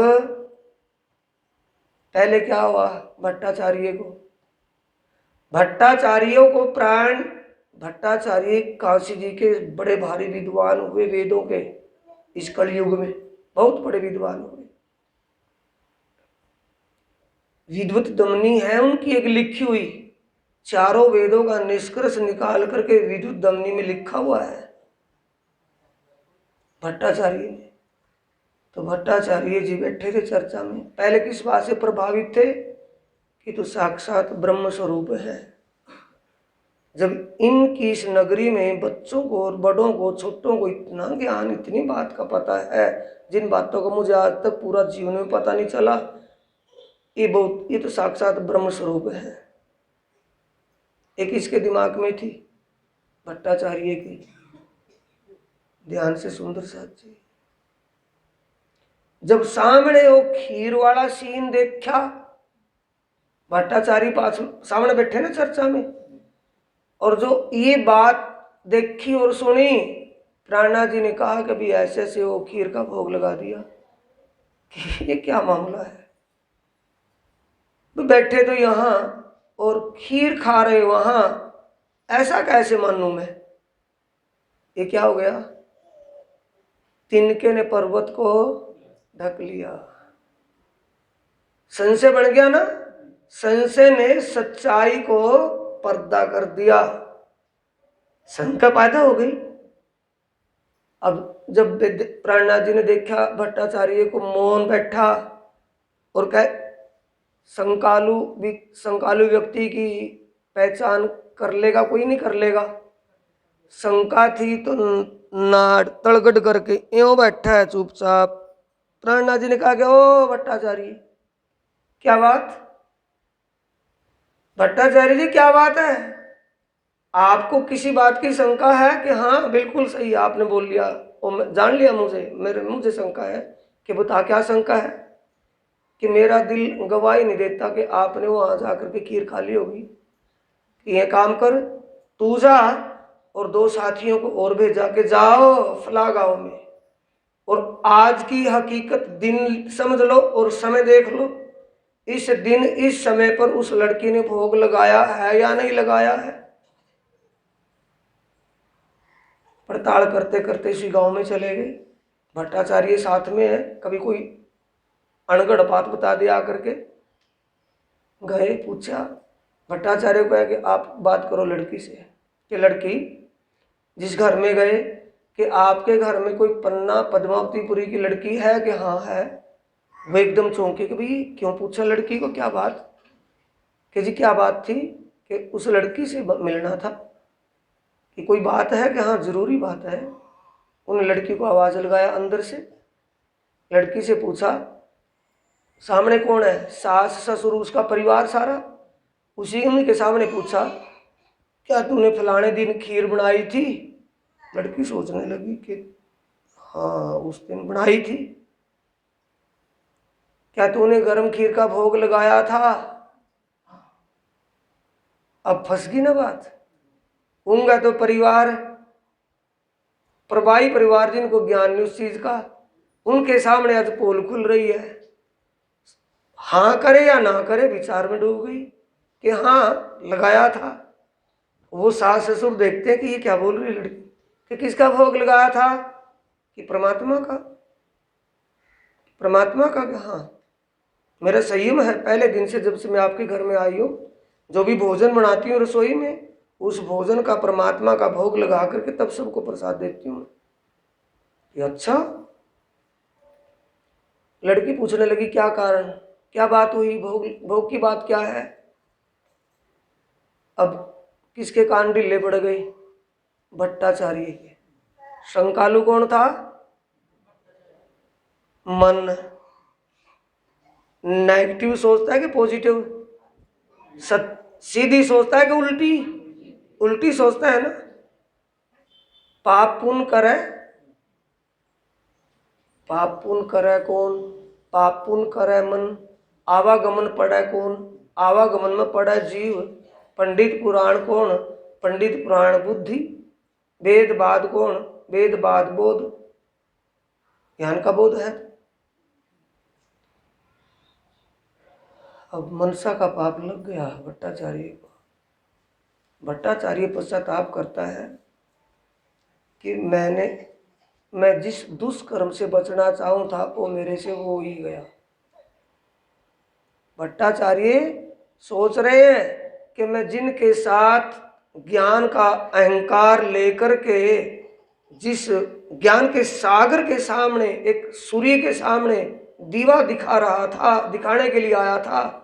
पहले क्या हुआ भट्टाचार्य को? भट्टाचार्यों को प्राण, भट्टाचार्य काशी जी के बड़े भारी विद्वान हुए वेदों के, इस कलयुग में बहुत बड़े विद्वान हुए। विद्वत दमनी है उनकी एक लिखी हुई, चारों वेदों का निष्कर्ष निकाल करके विद्वत दमनी में लिखा हुआ है भट्टाचार्य ने। तो भट्टाचार्य जी बैठे थे चर्चा में। पहले किस बात से प्रभावित थे कि तो साक्षात ब्रह्म स्वरूप है। जब इनकी इस नगरी में बच्चों को और बड़ों को, छोटों को इतना ज्ञान, इतनी बात का पता है जिन बातों का मुझे आज तक पूरा जीवन में पता नहीं चला, ये तो साक्षात ब्रह्म स्वरूप है। एक इसके दिमाग में थी भट्टाचार्य की। ध्यान से सुंदर साथ जी, जब सामने वो खीर वाला सीन देखा, भट्टाचार्य पास सामने बैठे ना चर्चा में, और जो ये बात देखी और सुनी, प्राणा जी ने कहा कि भी ऐसे से वो खीर का भोग लगा दिया कि ये क्या मामला है। तो बैठे तो यहाँ और खीर खा रहे वहां, ऐसा कैसे मानूं मैं? ये क्या हो गया? तिनके ने पर्वत को ढक लिया। संशय बढ़ गया ना, संशय ने सच्चाई को पर्दा कर दिया, शंका पैदा हो गई। अब जब प्राणनाथ जी ने देखा भट्टाचार्य को, मौन बैठा और कह, संकालु व्यक्ति की पहचान कर लेगा कोई? नहीं कर लेगा। शंका थी तो नाड़ तड़गड़ करके एवं बैठा है चुपचाप। प्राणनाथ जी ने कहा कि ओ भट्टाचार्य, क्या बात? भट्टाचार्य जी क्या बात है? आपको किसी बात की शंका है? कि हाँ बिल्कुल सही आपने बोल लिया, और जान लिया मुझे शंका है। कि बता क्या शंका है? कि मेरा दिल गवाही नहीं देता कि आपने वहां जाकर के खीर खा ली होगी। कि ये काम कर, तू जा और 2 साथियों को और भेजा के जाओ फला गांव में, और आज की हकीकत दिन समझ लो और समय देख लो, इस दिन इस समय पर उस लड़की ने भोग लगाया है या नहीं लगाया है। पड़ताल करते करते इसी गांव में चले गए। भट्टाचार्य साथ में है, कभी कोई अणगढ़ बात बता दिया करके गए, पूछा भट्टाचार्य को है कि आप बात करो लड़की से। कि लड़की जिस घर में गए कि आपके घर में कोई पन्ना पद्मावतीपुरी की लड़की है? कि हाँ है। वो एकदम चौंके कि भाई क्यों पूछा लड़की को, क्या बात? कि जी क्या बात थी? कि उस लड़की से मिलना था। कि कोई बात है? कि हाँ जरूरी बात है। उन लड़की को आवाज लगाया अंदर से, लड़की से पूछा सामने कौन है? सास ससुर उसका परिवार सारा, उसी उनके सामने पूछा क्या तूने फलाने दिन खीर बनाई थी? लड़की सोचने लगी कि हाँ उस दिन बनाई थी। क्या तूने गर्म खीर का भोग लगाया था? अब फंस गई ना बात। उनका तो परिवार, प्रवाही परिवार जिनको ज्ञान नहीं उस चीज का, उनके सामने आज पोल खुल रही है। हाँ करे या ना करे विचार में डूब गई कि हाँ लगाया था। वो सास ससुर देखते हैं कि ये क्या बोल रही लड़की, कि किसका भोग लगाया था? कि परमात्मा का। परमात्मा का? कि हाँ मेरा संयम है, पहले दिन से जब से मैं आपके घर में आई हूँ, जो भी भोजन बनाती हूँ रसोई में, उस भोजन का परमात्मा का भोग लगा करके तब सबको प्रसाद देती हूँ। ये अच्छा। लड़की पूछने लगी क्या कारण, क्या बात हुई, भोग की बात क्या है? अब किसके कान ढीले पड़ गए? भट्टाचार्य के। शंकालु कौन था? मन। नेगेटिव सोचता है कि पॉजिटिव? सीधी सोचता है कि उल्टी? उल्टी सोचता है ना। पाप पुण्य करे, पाप पुण्य करे कौन? पाप पुण्य करे मन। आवागमन पढ़े कौन? आवागमन में पढ़े जीव। पंडित पुराण कौन? पंडित पुराण बुद्धि। वेद बाद कौन? वेद बाद बोध, ज्ञान का बोध है। अब मनसा का पाप लग गया भट्टाचार्य को। भट्टाचार्य पश्चाताप करता है कि मैं जिस दुष्कर्म से बचना चाहूं था वो मेरे से हो ही गया। भट्टाचार्य सोच रहे हैं कि मैं जिनके साथ ज्ञान का अहंकार लेकर के जिस ज्ञान के सागर के सामने, एक सूर्य के सामने दीवा दिखा रहा था, दिखाने के लिए आया था,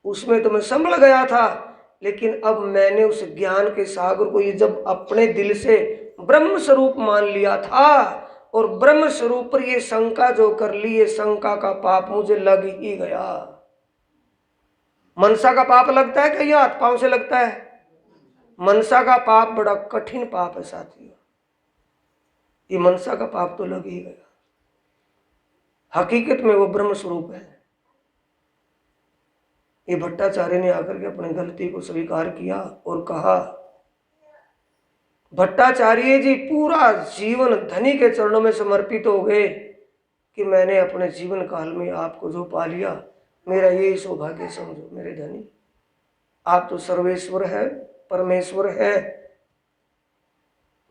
उसमें तो मैं संभल गया था। लेकिन अब मैंने उस ज्ञान के सागर को ये जब अपने दिल से ब्रह्म स्वरूप मान लिया था और ब्रह्म स्वरूप पर ये शंका जो कर ली, ये शंका का पाप मुझे लग ही गया। मनसा का पाप लगता है कि हाथ पांव से लगता है? मनसा का पाप बड़ा कठिन पाप है साथियों। ये मनसा का पाप तो लग ही गया। हकीकत में वो ब्रह्म स्वरूप है। ये भट्टाचार्य ने आकर के अपनी गलती को स्वीकार किया और कहा, भट्टाचार्य जी पूरा जीवन धनी के चरणों में समर्पित हो गए कि मैंने अपने जीवन काल में आपको जो पा लिया, मेरा यही सौभाग्य समझो मेरे धनी। आप तो सर्वेश्वर है, परमेश्वर है,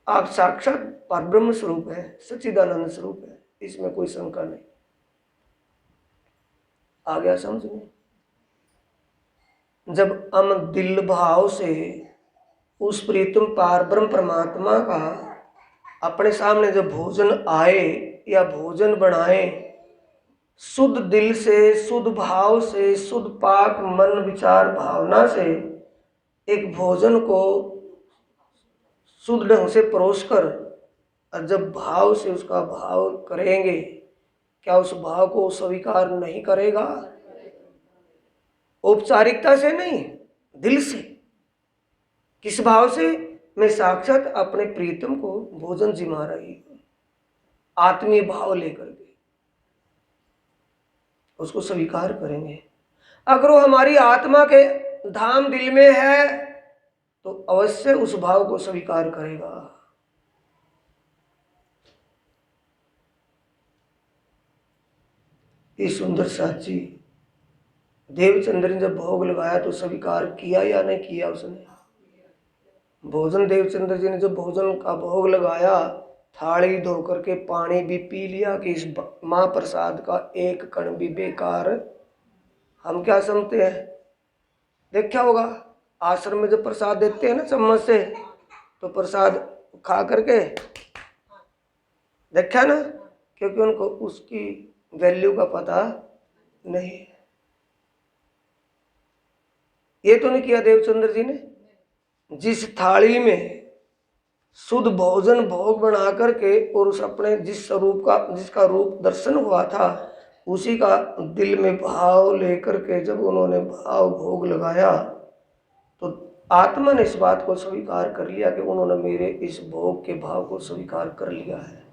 आप साक्षात परब्रह्म स्वरूप है, सच्चिदानंद स्वरूप है, इसमें कोई शंका नहीं। आ गया समझ में? जब हम दिल भाव से उस प्रीतम पारब्रह्म परमात्मा का अपने सामने जब भोजन आए या भोजन बनाए, शुद्ध दिल से, शुद्ध भाव से, शुद्ध पाक मन विचार भावना से एक भोजन को शुद्ध ढंग से परोस कर, और जब भाव से उसका भाव करेंगे, क्या उस भाव को स्वीकार नहीं करेगा? औपचारिकता से नहीं, दिल से। किस भाव से? मैं साक्षात अपने प्रीतम को भोजन जिमा रही हूं, आत्मीय भाव लेकर के उसको स्वीकार करेंगे। अगर वो हमारी आत्मा के धाम दिल में है तो अवश्य उस भाव को स्वीकार करेगा। ये सुंदर साची देवचंद्र ने जब भोग लगाया तो स्वीकार किया या नहीं किया उसने? भोजन देवचंद्र जी ने जब भोजन का भोग लगाया, थाली धो करके पानी भी पी लिया कि इस महाप्रसाद का एक कण भी बेकार। हम क्या समझते हैं? देखा होगा आश्रम में जब प्रसाद देते हैं ना चम्मच से, तो प्रसाद खा करके देखा ना, क्योंकि उनको उसकी वैल्यू का पता नहीं। ये तो नहीं किया देवचंद्र जी ने। जिस थाली में शुद्ध भोजन भोग बना करके और उस अपने जिस स्वरूप का, जिसका रूप दर्शन हुआ था, उसी का दिल में भाव लेकर के जब उन्होंने भाव भोग लगाया तो आत्मा ने इस बात को स्वीकार कर लिया कि उन्होंने मेरे इस भोग के भाव को स्वीकार कर लिया है,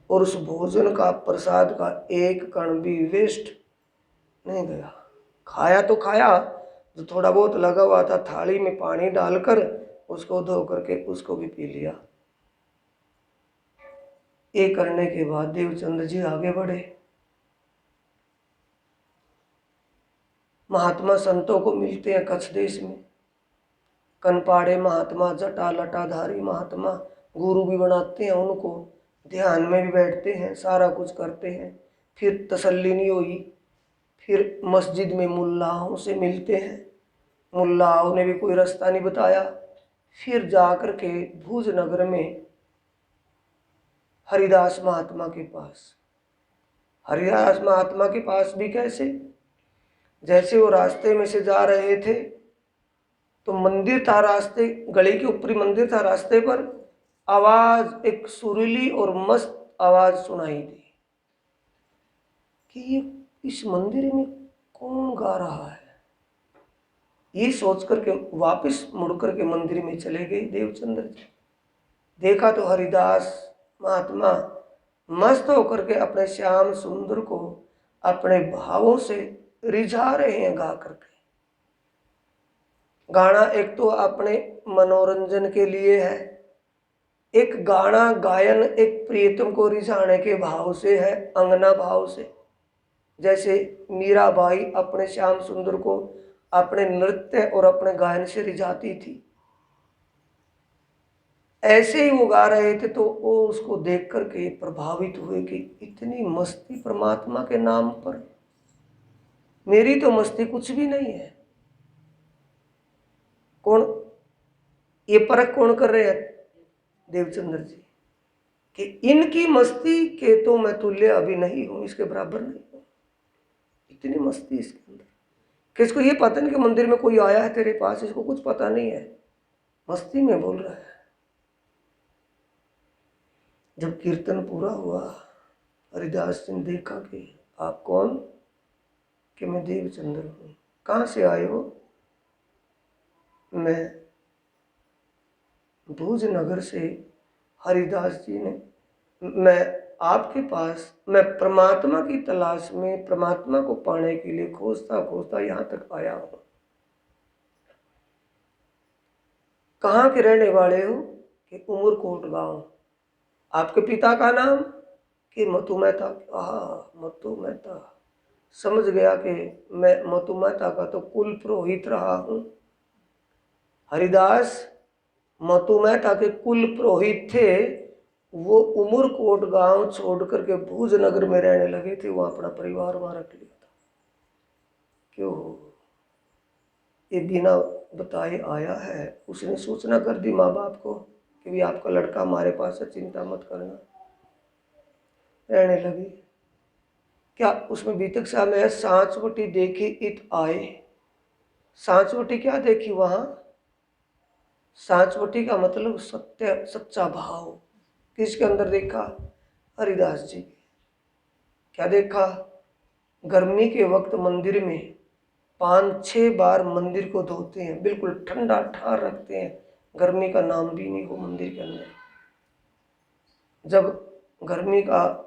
और उस भोजन का, प्रसाद का एक कण भी वेस्ट नहीं गया। खाया तो खाया, जो थोड़ा बहुत लगा हुआ था थाली में पानी डालकर उसको धो करके उसको भी पी लिया। ये करने के बाद देवचंद्र जी आगे बढ़े। महात्मा संतों को मिलते हैं कच्छ देश में, कनपाड़े महात्मा, जटा लटाधारी महात्मा, गुरु भी बनाते हैं उनको, ध्यान में भी बैठते हैं, सारा कुछ करते हैं। फिर तसल्ली नहीं हुई, फिर मस्जिद में मुल्लाओं से मिलते हैं, मुल्लाओं ने भी कोई रास्ता नहीं बताया। फिर जाकर के भुज नगर में हरिदास महात्मा के पास, हरिदास महात्मा के पास भी कैसे? जैसे वो रास्ते में से जा रहे थे तो मंदिर था, रास्ते गली के ऊपरी मंदिर था, रास्ते पर आवाज, एक सुरीली और मस्त आवाज सुनाई दी कि ये इस मंदिर में कौन गा रहा है। ये सोच करके वापस मुड़ करके मंदिर में चले गए देवचंद्र जी। देखा तो हरिदास महात्मा मस्त होकर के अपने श्याम सुंदर को अपने भावों से रिझा रहे हैं गा करके। गाना एक तो अपने मनोरंजन के लिए है, एक गाना गायन एक प्रियतम को रिझाने के भाव से है, अंगना भाव से। जैसे मीराबाई अपने श्याम सुंदर को अपने नृत्य और अपने गायन से रिझाती थी, ऐसे ही वो गा रहे थे तो वो उसको देख करके प्रभावित हुए कि इतनी मस्ती परमात्मा के नाम पर, मेरी तो मस्ती कुछ भी नहीं है। कौन ये परख कौन कर रहे हैं? देवचंद्र जी, कि इनकी मस्ती के तो मैं तुल्य अभी नहीं हूं, इसके बराबर नहीं हूं, इतनी मस्ती इसके अंदर। कि इसको ये पता नहीं कि मंदिर में कोई आया है तेरे पास, इसको कुछ पता नहीं है, मस्ती में बोल रहा है। जब कीर्तन पूरा हुआ, हरिदास जी ने देखा कि आप कौन? कि मैं देवचंद्र हूँ। कहाँ से आए हो? मैं भूज नगर से। हरिदास जी ने, मैं आपके पास, मैं परमात्मा की तलाश में, परमात्मा को पाने के लिए खोजता खोजता यहाँ तक आया हूँ। कहाँ के रहने वाले हो? कि उमरकोट गांव। आपके पिता का नाम? कि मतु मेहता। हाँ, मतु मेहता। समझ गया कि मैं मतु मेहता का तो कुल पुरोहित रहा हूँ। हरिदास मतु मेहता के कुल पुरोहित थे। वो उमरकोट गांव छोड़ करके भूज नगर में रहने लगे थे, वहां अपना परिवार वहां रख लिया था। क्यों? ये बिना बताए आया है। उसने सूचना कर दी माँ बाप को कि भी आपका लड़का हमारे पास है, चिंता मत करना। रहने लगी। क्या उसमें बीतक साहब में है, सांचवटी देखी इत आए। सांचवटी क्या देखी वहां? सांचवटी का मतलब सत्य, सच्चा भाव। किसके अंदर देखा? हरिदास जी। क्या देखा? गर्मी के वक्त मंदिर में 5-6 बार मंदिर को धोते हैं, बिल्कुल ठंडा ठार रखते हैं, गर्मी का नाम भी नहीं हो मंदिर के अंदर। जब गर्मी का,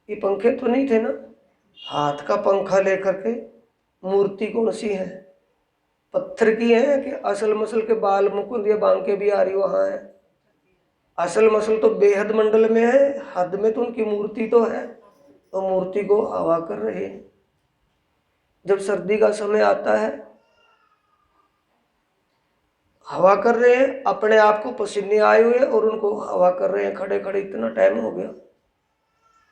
ये पंखे तो नहीं थे ना, हाथ का पंखा लेकर के, मूर्ति कौन सी है? पत्थर की है कि असल मसल के बाल मुकुंद या बांके भी आ रही वहां है? असल मसल तो बेहद मंडल में है, हद में तो उनकी मूर्ति तो है, तो मूर्ति को हवा कर रहे हैं। जब सर्दी का समय आता है, हवा कर रहे हैं, अपने आप को पसीने आए हुए और उनको हवा कर रहे हैं खड़े खड़े, इतना टाइम हो गया।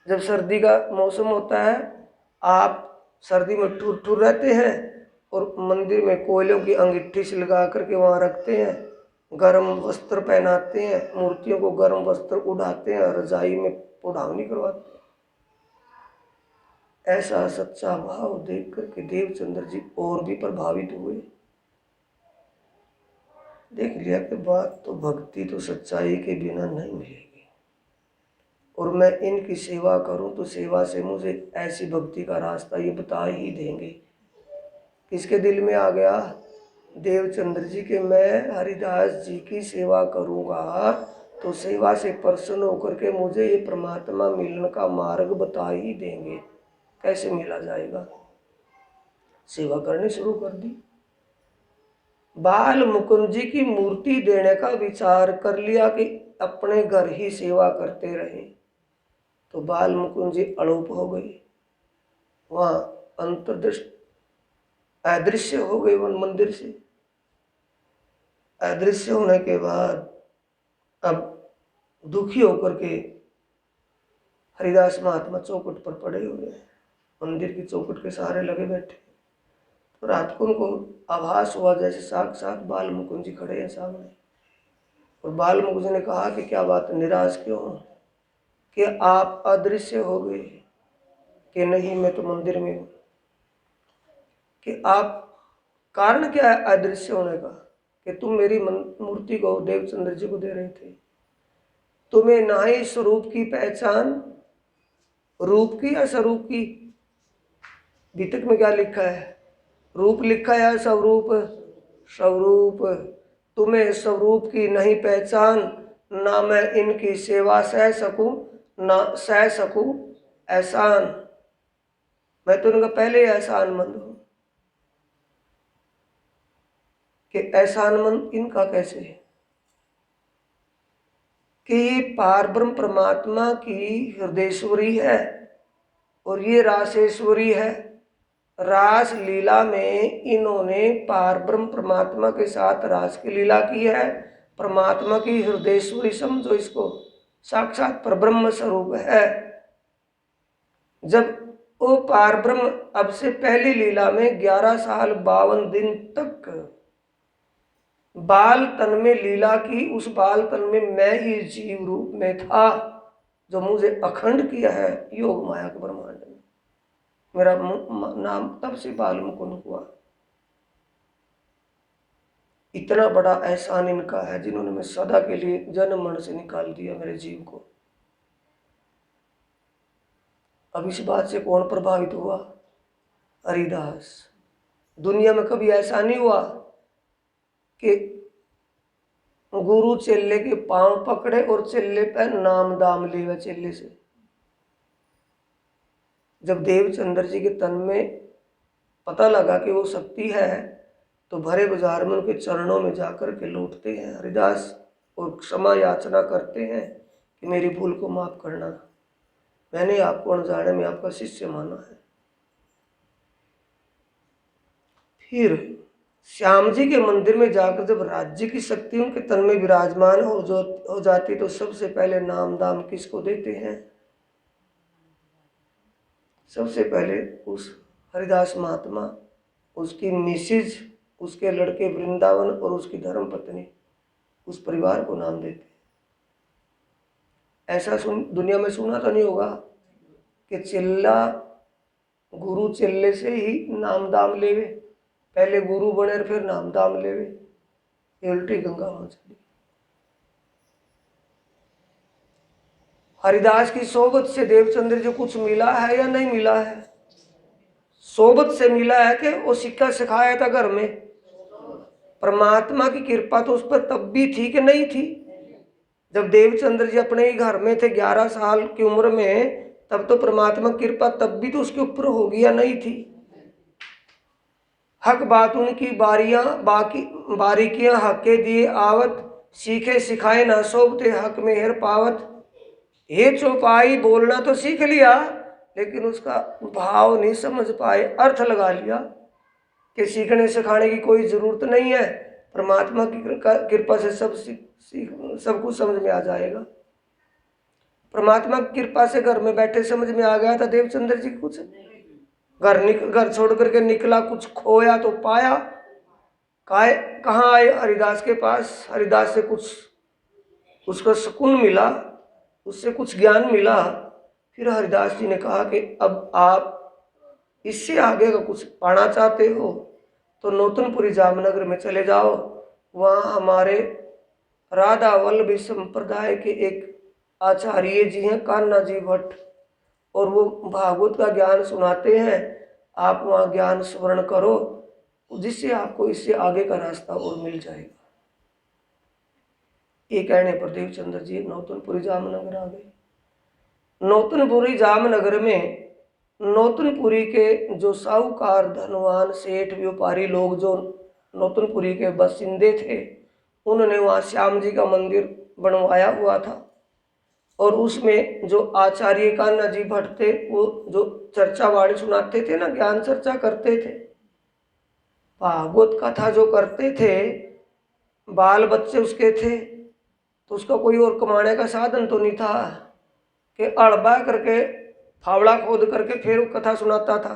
जब सर्दी का मौसम होता है, आप सर्दी में ठुर ठुर रहते हैं और मंदिर में कोयलों की अंगीठी से लगा करके वहाँ रखते हैं, गर्म वस्त्र पहनाते हैं, मूर्तियों को गर्म वस्त्र उड़ाते हैं, रजाई में पुढ़ावनी करवाते हैं। ऐसा सच्चा भाव देख करके देवचंद्र जी और भी प्रभावित हुए। देख लिया कि बात तो भक्ति तो सच्चाई के बिना नहीं मिलेगी, और मैं इनकी सेवा करूं तो सेवा से मुझे ऐसी भक्ति का रास्ता ये बता ही देंगे। किसके दिल में आ गया? देवचंद्र जी के, मैं हरिदास जी की सेवा करूंगा तो सेवा से प्रसन्न होकर के मुझे ये परमात्मा मिलन का मार्ग बता ही देंगे। कैसे मिला जाएगा? सेवा करनी शुरू कर दी। बाल मुकुंद जी की मूर्ति देने का विचार कर लिया कि अपने घर ही सेवा करते रहे, तो बाल मुकुंद जी अलोप हो गई, वहां अंतर्दृष्ट अदृश्य हो गई वन मंदिर से। अदृश्य होने के बाद अब दुखी होकर के हरिदास महात्मा चौखट पर पड़े हुए हैं, मंदिर की चौखट के सहारे लगे बैठे। तो रात को उनको आभास हुआ जैसे साक्षात बाल मुकुंद जी खड़े हैं सामने। और बाल मुकुंद जी ने कहा कि क्या बात, निराश क्यों हो? कि आप अदृश्य हो गए? कि नहीं, मैं तो मंदिर में हूं। कि आप, कारण क्या है अदृश्य होने का? कि तुम मेरी मूर्ति को देवचंद्र जी को दे रहे थे, तुम्हें ना ही स्वरूप की पहचान, रूप की या स्वरूप की? बीतक में क्या लिखा है? रूप लिखा है या स्वरूप? स्वरूप। तुम्हें स्वरूप की नहीं पहचान, ना मैं इनकी सेवा सह सकूं, ना सह सकूं एहसान। मैं तो उनका पहले ही एहसानमंद हूं। कि एहसानमंद इनका कैसे है? कि ये पार ब्रह्म परमात्मा की हृदयेश्वरी है और ये रासेश्वरी है। रास लीला में इन्होंने पार ब्रह्म परमात्मा के साथ रास की लीला की है। परमात्मा की हृदयेश्वरी समझो इसको, साक्षात परब्रह्म स्वरूप है। जब वो पार ब्रह्म अब से पहली लीला में 11 साल 52 दिन तक बाल तन में लीला की, उस बाल तन में मैं ही जीव रूप में था, जो मुझे अखंड किया है योग माया के ब्रह्मांड में। मेरा नाम तब से बाल मुकुंद हुआ। इतना बड़ा एहसान इनका है जिन्होंने मैं सदा के लिए जन्म मरण से निकाल दिया मेरे जीव को। अब इस बात से कौन प्रभावित हुआ? हरिदास। दुनिया में कभी ऐसा नहीं हुआ कि गुरु चेले के पांव पकड़े और चेले पे नाम दाम लिया चेले से। जब देवचंद्र जी के तन में पता लगा कि वो शक्ति है तो भरे बाजार में उनके चरणों में जाकर के लौटते हैं हरिदास और क्षमा याचना करते हैं कि मेरी भूल को माफ करना, मैंने आपको अनजाने में आपका शिष्य माना है। फिर श्याम जी के मंदिर में जाकर जब राज्य की शक्ति उनके तन में विराजमान हो जाती तो सबसे पहले नाम दाम किसको देते हैं? सबसे पहले उस हरिदास महात्मा, उसकी मिसिज, उसके लड़के वृंदावन और उसकी धर्म पत्नी, उस परिवार को नाम देते हैं। ऐसा दुनिया में सुना तो नहीं होगा कि चिल्ला गुरु चिल्ले से ही नाम दाम लेवे, पहले गुरु बने फिर नाम दाम लेवे। ये उल्टी गंगा वहां चली। हरिदास की सोबत से देवचंद्र जी कुछ मिला है या नहीं मिला है? सोबत से मिला है कि वो सिक्का सिखाया था घर में। परमात्मा की कृपा तो उस पर तब भी थी कि नहीं थी? जब देवचंद्र जी अपने ही घर में थे 11 साल की उम्र में, तब तो परमात्मा की कृपा तब भी तो उसके ऊपर होगी या नहीं थी? हक बात उनकी बारीकियां हके दिए आवत, सीखे सिखाए ना सोबते हक में हेर पावत। ये चौपाई बोलना तो सीख लिया लेकिन उसका भाव नहीं समझ पाए, अर्थ लगा लिया कि सीखने सिखाने की कोई जरूरत नहीं है, परमात्मा की कृपा से सब कुछ समझ में आ जाएगा। परमात्मा की कृपा से घर में बैठे समझ में आ गया था देवचंद्र जी कुछ। घर छोड़ करके निकला, कुछ खोया तो पाया। कहाँ आए? हरिदास के पास। हरिदास से कुछ उसको सुकून मिला, उससे कुछ ज्ञान मिला। फिर हरिदास जी ने कहा कि अब आप इससे आगे का कुछ पाना चाहते हो तो नौतनपुरी जामनगर में चले जाओ। वहाँ हमारे राधा वल्लभी संप्रदाय के एक आचार्य जी हैं कान्हा जी भट्ट, और वो भागवत का ज्ञान सुनाते हैं। आप वहाँ ज्ञान स्मरण करो जिससे आपको इससे आगे का रास्ता और मिल जाएगा। ये कहने पर देवचंद्र जी नौतनपुरी जामनगर आ गए। नौतनपुरी जामनगर में नौतनपुरी के जो साहूकार धनवान सेठ व्यापारी लोग जो नौतनपुरी के बसिंदे थे, उन्होंने वहाँ श्याम जी का मंदिर बनवाया हुआ था। और उसमें जो आचार्य कान्हा जी भट्ट थे, वो जो चर्चा वाणी सुनाते थे ना, ज्ञान चर्चा करते थे, भागवत कथा जो करते थे, बाल बच्चे उसके थे, तो उसका कोई और कमाने का साधन तो नहीं था कि अड़बा करके फावड़ा खोद करके फिर कथा सुनाता था,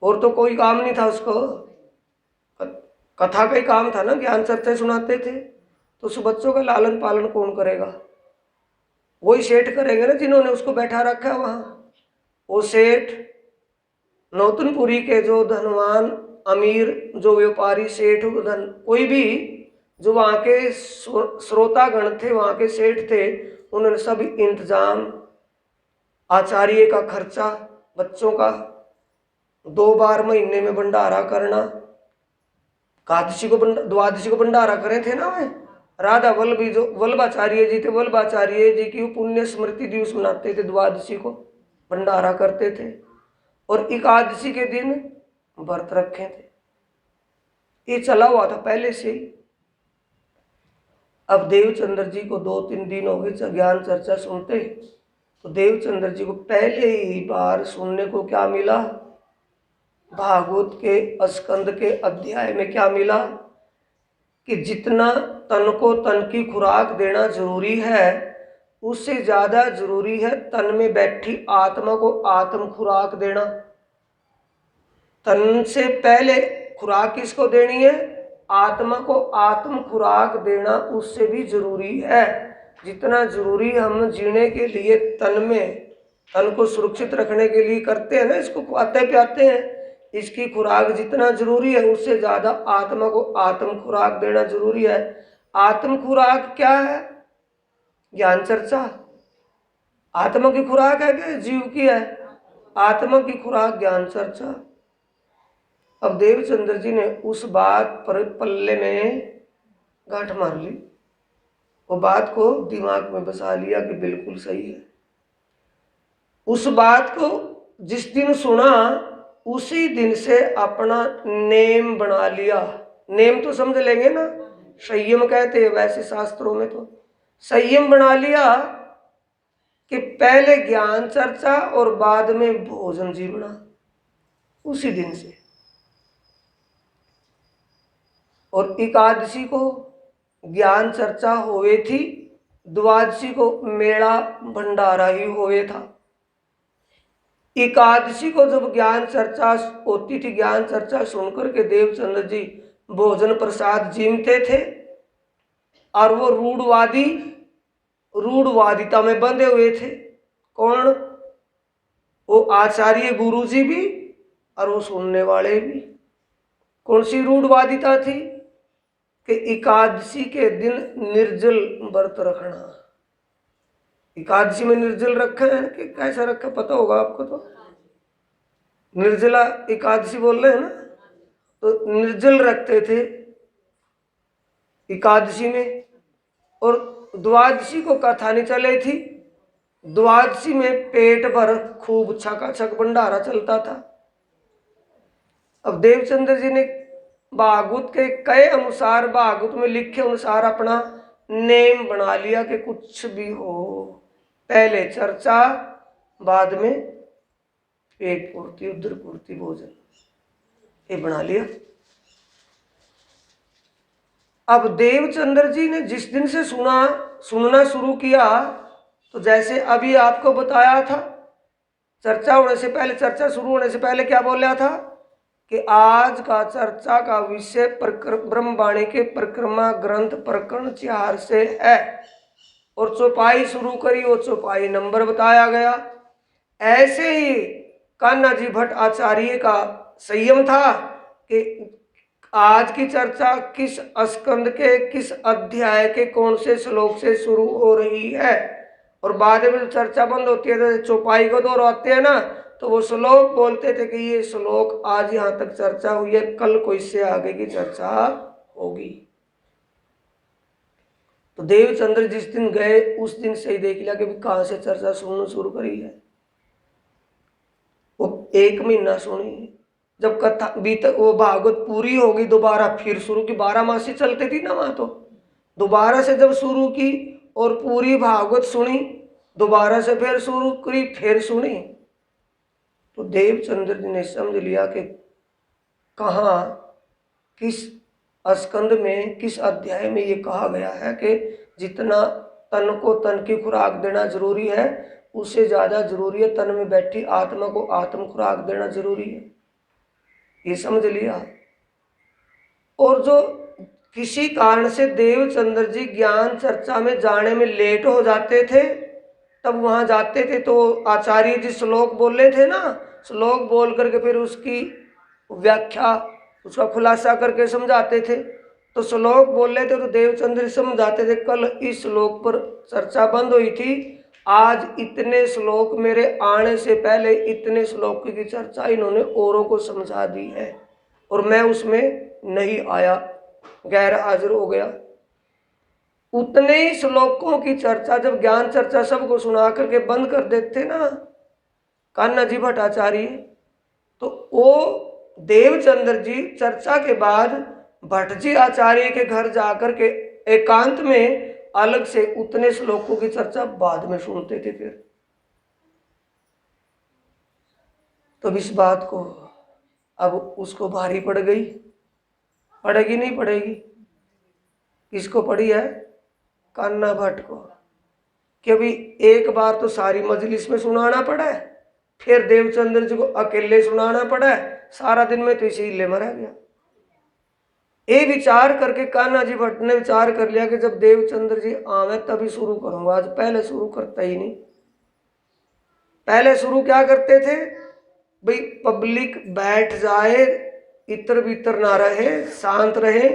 और तो कोई काम नहीं था उसको। कथा का ही काम था ना, ज्ञान चर्चा सुनाते थे। तो उस बच्चों का लालन पालन कौन करेगा? वही सेठ करेंगे ना जिन्होंने उसको बैठा रखा है वहाँ। वो सेठ नौतनपुरी के जो धनवान अमीर जो व्यापारी सेठ कोई भी जो वहाँ के श्रोतागण थे, वहाँ के सेठ थे, उन्होंने सब इंतजाम, आचार्य का खर्चा, बच्चों का 2 बार महीने में भंडारा करना, द्वादशी को भंडारा करे थे ना वे राधा वल्लभी जो वल्लभाचार्य जी थे, वल्लभाचार्य जी की पुण्य स्मृति दिवस मनाते थे, द्वादशी को भंडारा करते थे, और एकादशी के दिन व्रत रखे थे। ये चला हुआ था पहले से ही। अब देवचंद्र जी को 2-3 दिन हो गए ज्ञान चर्चा सुनते, तो देवचंद्र जी को पहले ही बार सुनने को क्या मिला? भागवत के स्कंद के अध्याय में क्या मिला कि जितना तन को तन की खुराक देना जरूरी है, उससे ज्यादा जरूरी है तन में बैठी आत्मा को आत्म खुराक देना। तन से पहले खुराक किसको देनी है? आत्मा को आत्म खुराक देना उससे भी जरूरी है। जितना जरूरी हम जीने के लिए तन को सुरक्षित रखने के लिए करते हैं ना, इसको खाते प्याते हैं, इसकी खुराक जितना जरूरी है उससे ज्यादा आत्मा को आत्म खुराक देना जरूरी है। आत्म खुराक क्या है? ज्ञान चर्चा। आत्मा की खुराक है कि जीव की है? आत्मा की खुराक ज्ञान चर्चा। अब देवचंद्र जी ने उस बात पर पल्ले में गांठ मार ली, वो बात को दिमाग में बसा लिया कि बिल्कुल सही है। उस बात को जिस दिन सुना उसी दिन से अपना नेम बना लिया। नेम तो समझ लेंगे ना, संयम कहते हैं वैसे शास्त्रों में, तो संयम बना लिया कि पहले ज्ञान चर्चा और बाद में भोजन जीवना। उसी दिन से। और एकादशी को ज्ञान चर्चा होवे थी, द्वादशी को मेला भंडारा ही होवे था। एकादशी को जब ज्ञान चर्चा होती थी, ज्ञान चर्चा सुनकर के देवचंद्र जी भोजन प्रसाद जीमते थे, और वो रूढ़वादिता में बंधे हुए थे। कौन? वो आचार्य गुरु जी भी और वो सुनने वाले भी। कौन सी रूढ़वादिता थी? कि एकादशी के दिन निर्जल व्रत रखना। एकादशी में निर्जल रखा है कि कैसा रखा पता होगा आपको, तो निर्जला एकादशी बोल रहे हैं ना, तो निर्जल रखते थे एकादशी में। और द्वादशी को कथा नहीं चले थी, द्वादशी में पेट भर खूब छकाछक भंडारा चलता था। अब देवचंद्र जी ने भागवत के कहे अनुसार, भागवत में लिखे अनुसार अपना नेम बना लिया कि कुछ भी हो पहले चर्चा, बाद में पेट पूर्ति, उदर पूर्ति, भोजन, ये बना लिया। अब देवचंद्र जी ने जिस दिन से सुनना शुरू किया, तो जैसे अभी आपको बताया था, चर्चा होने से पहले, चर्चा शुरू होने से पहले क्या बोला था कि आज का चर्चा का विषय ब्रह्मवाणी के परिक्रमा ग्रंथ प्रकरण 4 से है, और चौपाई शुरू करी, वो चौपाई नंबर बताया गया। ऐसे ही कान्हा जी भट्ट आचार्य का संयम था कि आज की चर्चा किस स्कंद के किस अध्याय के कौन से श्लोक से शुरू हो रही है, और बाद में चर्चा बंद होती है तो चौपाई को दोहराते हैं ना, तो वो श्लोक बोलते थे कि ये श्लोक आज यहाँ तक चर्चा हुई है, कल को इससे आगे की चर्चा होगी। तो देवचंद्र जिस दिन गए उस दिन से ही देख लिया कि कहाँ से चर्चा सुनना शुरू करी है। वो 1 महीना सुनी, जब कथा वो भागवत पूरी होगी दोबारा फिर शुरू की। 12 मासी चलती थी ना वहाँ, तो दोबारा से जब शुरू की और पूरी भागवत सुनी, दोबारा से फिर शुरू करी, फिर सुनी, तो देवचंद्र जी ने समझ लिया कि कहाँ किस स्कंद में किस अध्याय में ये कहा गया है कि जितना तन को तन की खुराक देना जरूरी है, उससे ज़्यादा जरूरी है तन में बैठी आत्मा को आत्म खुराक देना जरूरी है। ये समझ लिया। और जो किसी कारण से देवचंद्र जी ज्ञान चर्चा में जाने में लेट हो जाते थे, तब वहाँ जाते थे तो आचार्य जी श्लोक बोले थे ना, श्लोक बोल करके फिर उसकी व्याख्या, उसका खुलासा करके समझाते थे। तो श्लोक बोल रहे थे तो देवचंद्र समझाते थे, कल इस श्लोक पर चर्चा बंद हुई थी, आज इतने श्लोक मेरे आने से पहले इतने श्लोक की चर्चा इन्होंने औरों को समझा दी है और मैं उसमें नहीं आया, गैर हाजिर हो गया। उतने ही श्लोकों की चर्चा जब ज्ञान चर्चा सबको सुना करके बंद कर देते ना कान्हा जी भट्टाचार्य, तो वो देवचंद्र जी चर्चा के बाद भट्ट जी आचार्य के घर जाकर के एकांत में अलग से उतने श्लोकों की चर्चा बाद में सुनते थे। फिर तो इस बात को अब उसको भारी पड़ गई, पड़ेगी नहीं पड़ेगी? किसको पड़ी है? कान्हा भट्ट को। कि अभी एक बार तो सारी मजलिस में सुनाना पड़ा है, फिर देवचंद्र जी को अकेले सुनाना पड़ा है, सारा दिन में तो इसे हिले मरा गया। ये विचार करके कान्हा जी भट्ट ने विचार कर लिया कि जब देवचंद्र जी आवे तभी शुरू करूंगा, आज पहले शुरू करता ही नहीं। पहले शुरू क्या करते थे भाई, पब्लिक बैठ जाए, इतर बितर ना रहे, शांत रहे,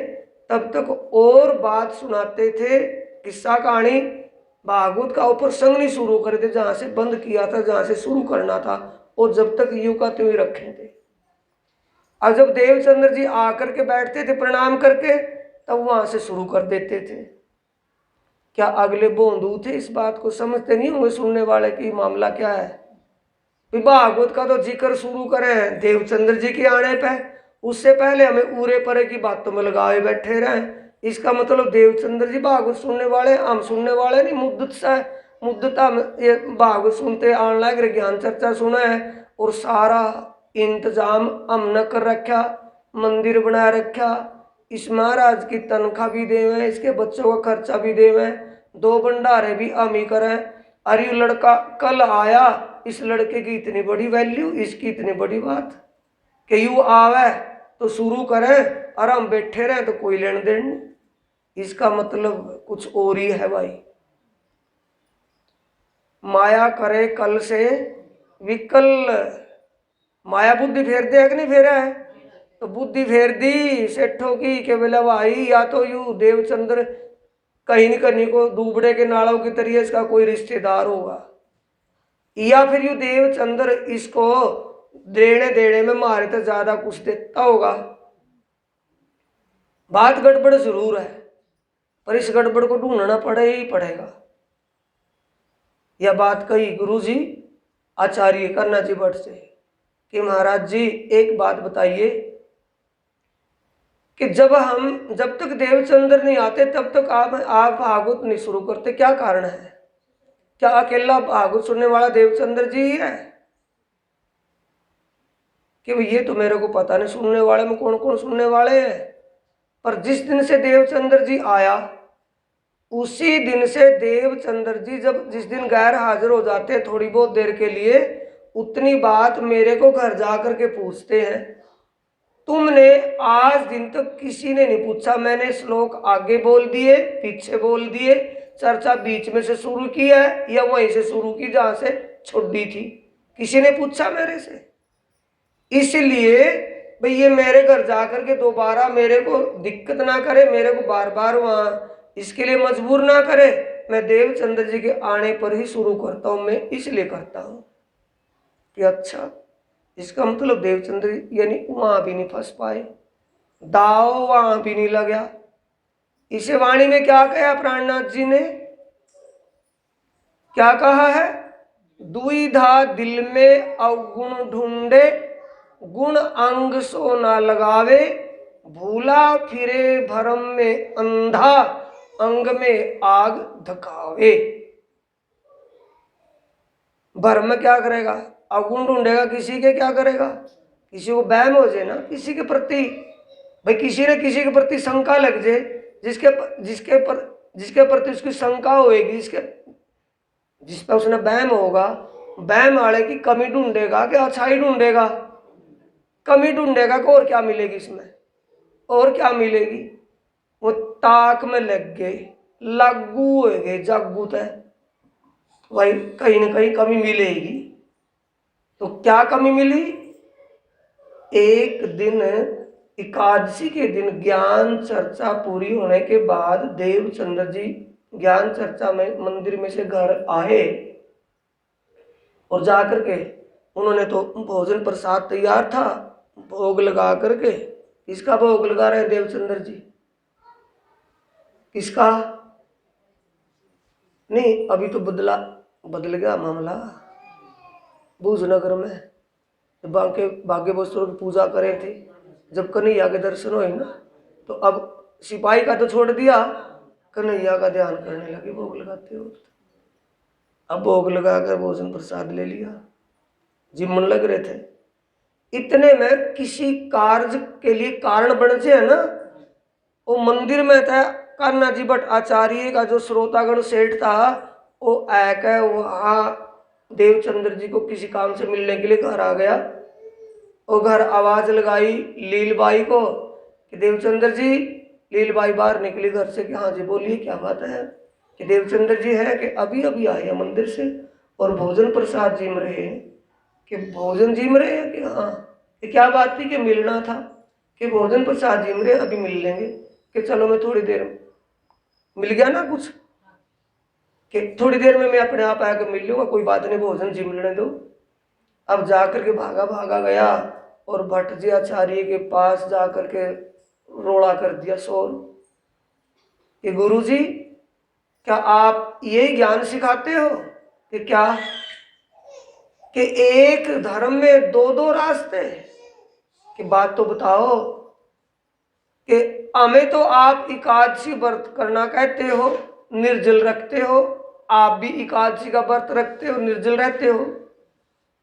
तब तक और बात सुनाते थे, किस्सा कहानी भागवत का ऊपर संग नहीं शुरू करे थे, जहां से बंद किया था, जहां से शुरू करना था, और जब तक यूं का त्यों ही रखे थे। और जब देवचंद्र जी आकर के बैठते थे प्रणाम करके, तब वहां से शुरू कर देते थे। क्या अगले बोंदू थे, इस बात को समझते नहीं होंगे सुनने वाले की मामला क्या है। भागवत का तो जिक्र शुरू करें देवचंद्र जी के आने पे, उससे पहले हमें उरे परे की बातों में लगाए बैठे रहे। इसका मतलब देवचंद्र जी भागवत सुनने वाले, हम सुनने वाले नहीं। मुद्दत सा मुद्दत हम ये भागवत सुनते आने लग रहे, ज्ञान चर्चा सुना है, और सारा इंतजाम हमने कर रखा, मंदिर बना रखा, इस महाराज की तनख्वाह भी देवे, इसके बच्चों का खर्चा भी देवे, 2 भंडारे भी हम ही करें। अरे लड़का कल आया, इस लड़के की इतनी बड़ी वैल्यू, इसकी इतनी बड़ी बात कि यू आवे तो शुरू करें और हम बैठे रहें तो कोई लेन देन नहीं। इसका मतलब कुछ और ही है भाई। माया करे कल से विकल, माया बुद्धि फेर दे कि नहीं फेरा है? तो बुद्धि फेर दी सेठों की के बोला भाई, या तो यू देवचंद्र कहीं न कहीं को दूबड़े के नालों की तरह इसका कोई रिश्तेदार होगा, या फिर यू देवचंद्र इसको देने देने में मारे तो ज्यादा कुछ देता होगा। बात गड़बड़ जरूर है, पर इस गड़बड़ को ढूंढना पड़े ही पड़ेगा। यह बात कही गुरु जी आचार्य कान्हा जी भट्ट से कि महाराज जी एक बात बताइए कि जब तक देवचंद्र नहीं आते तब तक आप भागवत नहीं शुरू करते, क्या कारण है? क्या अकेला भागवत सुनने वाला देवचंद्र जी ही है? कि ये तो मेरे को पता नहीं सुनने वाले में कौन कौन सुनने वाले हैं, पर जिस दिन से देवचंद्र जी आया उसी दिन से देवचंद्र जी जिस दिन गैर हाजिर हो जाते हैं थोड़ी बहुत देर के लिए, उतनी बात मेरे को घर जा करके पूछते हैं। तुमने आज दिन तक किसी ने नहीं पूछा, मैंने श्लोक आगे बोल दिए पीछे बोल दिए, चर्चा बीच में से शुरू की है या वहीं से शुरू की जहां से छुट दी थी, किसी ने पूछा मेरे से? इसलिए भाई ये मेरे घर जाकर के दोबारा मेरे को दिक्कत ना करे, मेरे को बार बार वहां इसके लिए मजबूर ना करे। मैं देवचंद्र जी के आने पर ही शुरू करता हूं, मैं इसलिए करता हूं कि अच्छा, इसका मतलब देवचंद्र यानी वहां भी नहीं फंस पाए, दाव वहां भी नहीं लगा। इसे वाणी में क्या कहा प्राणनाथ जी ने, क्या कहा है? दुविधा दिल में अवगुण ढूंढे, गुण अंग सो ना लगावे, भूला फिरे भरम में अंधा, अंग में आग धकावे। भरम में क्या करेगा? अवगुण ढूंढेगा, किसी के क्या करेगा? किसी को बहम हो जाए ना किसी के प्रति, भाई किसी ने किसी के प्रति शंका लग जाए, जिसके प्रति उसकी शंका होएगी, जिस पर उसने बहम होगा, बहम वाले की कमी ढूंढेगा कि अच्छाई ढूंढेगा? कमी ढूंढेगा को, और क्या मिलेगी इसमें? और क्या मिलेगी? वो ताक में लग गए, लागू हो गए, जागूत है भाई, कहीं ना कहीं कमी मिलेगी। तो क्या कमी मिली? एक दिन एकादशी के दिन ज्ञान चर्चा पूरी होने के बाद देवचंद्र जी ज्ञान चर्चा में मंदिर में से घर आए, और जाकर के उन्होंने तो भोजन प्रसाद तैयार था, भोग लगा करके, किसका भोग लगा रहे देवचंद्र जी? किसका? नहीं, अभी तो बदल गया मामला। भूजनगर में भाग्य वस्त्रों की पूजा करे थे, जब कन्हैया के दर्शन हुए ना, तो अब सिपाही का तो छोड़ दिया, कन्हैया का ध्यान करने लगे भोग लगाते वक्त। अब भोग लगाकर भोजन प्रसाद ले लिया, जिम्मन लग रहे थे, इतने में किसी कार्य के लिए कारण बन जाए ना, वो मंदिर में था कान्हा जी भट्ट आचार्य का जो श्रोतागण सेठ था, वो आकर वहाँ देवचंद्र जी को किसी काम से मिलने के लिए घर आ गया। वो घर आवाज लगाई लीलबाई को कि देवचंद्र जी। लीलबाई बाहर निकली घर से कि हाँ जी बोलिए क्या बात है। कि देवचंद्र जी है कि अभी अभी आए हैं मंदिर से और भोजन प्रसाद जिम रहे हैं। कि भोजन जिम रहे हैं कि हाँ। कि क्या बात थी कि मिलना था। कि भोजन प्रसाद जिम रहे अभी मिल लेंगे। कि चलो मैं थोड़ी देर मिल गया ना कुछ, कि थोड़ी देर में मैं अपने आप आकर मिल लूंगा, कोई बात नहीं भोजन जिम लेने दो। अब जाकर के भागा भागा गया और भट्ट जी आचार्य के पास जाकर के रोड़ा कर दिया शोर कि गुरु जी क्या आप ये ज्ञान सिखाते हो कि क्या कि एक धर्म में दो दो रास्ते की बात तो बताओ। कि हमें तो आप एकादशी व्रत करना कहते हो, निर्जल रखते हो, आप भी एकादशी का व्रत रखते हो, निर्जल रहते हो।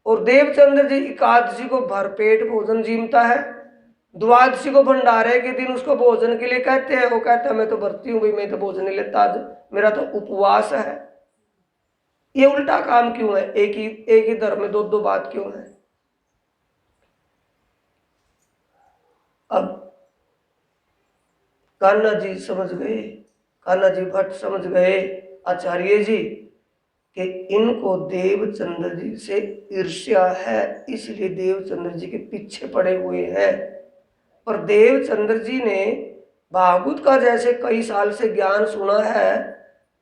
और देवचंद्र जी एकादशी को भरपेट भोजन जीमता है, द्वादशी को भंडारे के दिन उसको भोजन के लिए कहते हैं, वो कहता है मैं तो भरती हूँ भाई, मैं तो भोजन नहीं लेता, आज मेरा तो उपवास है। ये उल्टा काम क्यों है? एक ही धर्म में दो दो बात क्यों है? अब कान्हा जी समझ गए, कान्हा जी भट्ट समझ गए आचार्य जी कि इनको देवचंद्र जी से ईर्ष्या है, इसलिए देवचंद्र जी के पीछे पड़े हुए हैं। पर देवचंद्र जी ने भागवत का जैसे कई साल से ज्ञान सुना है,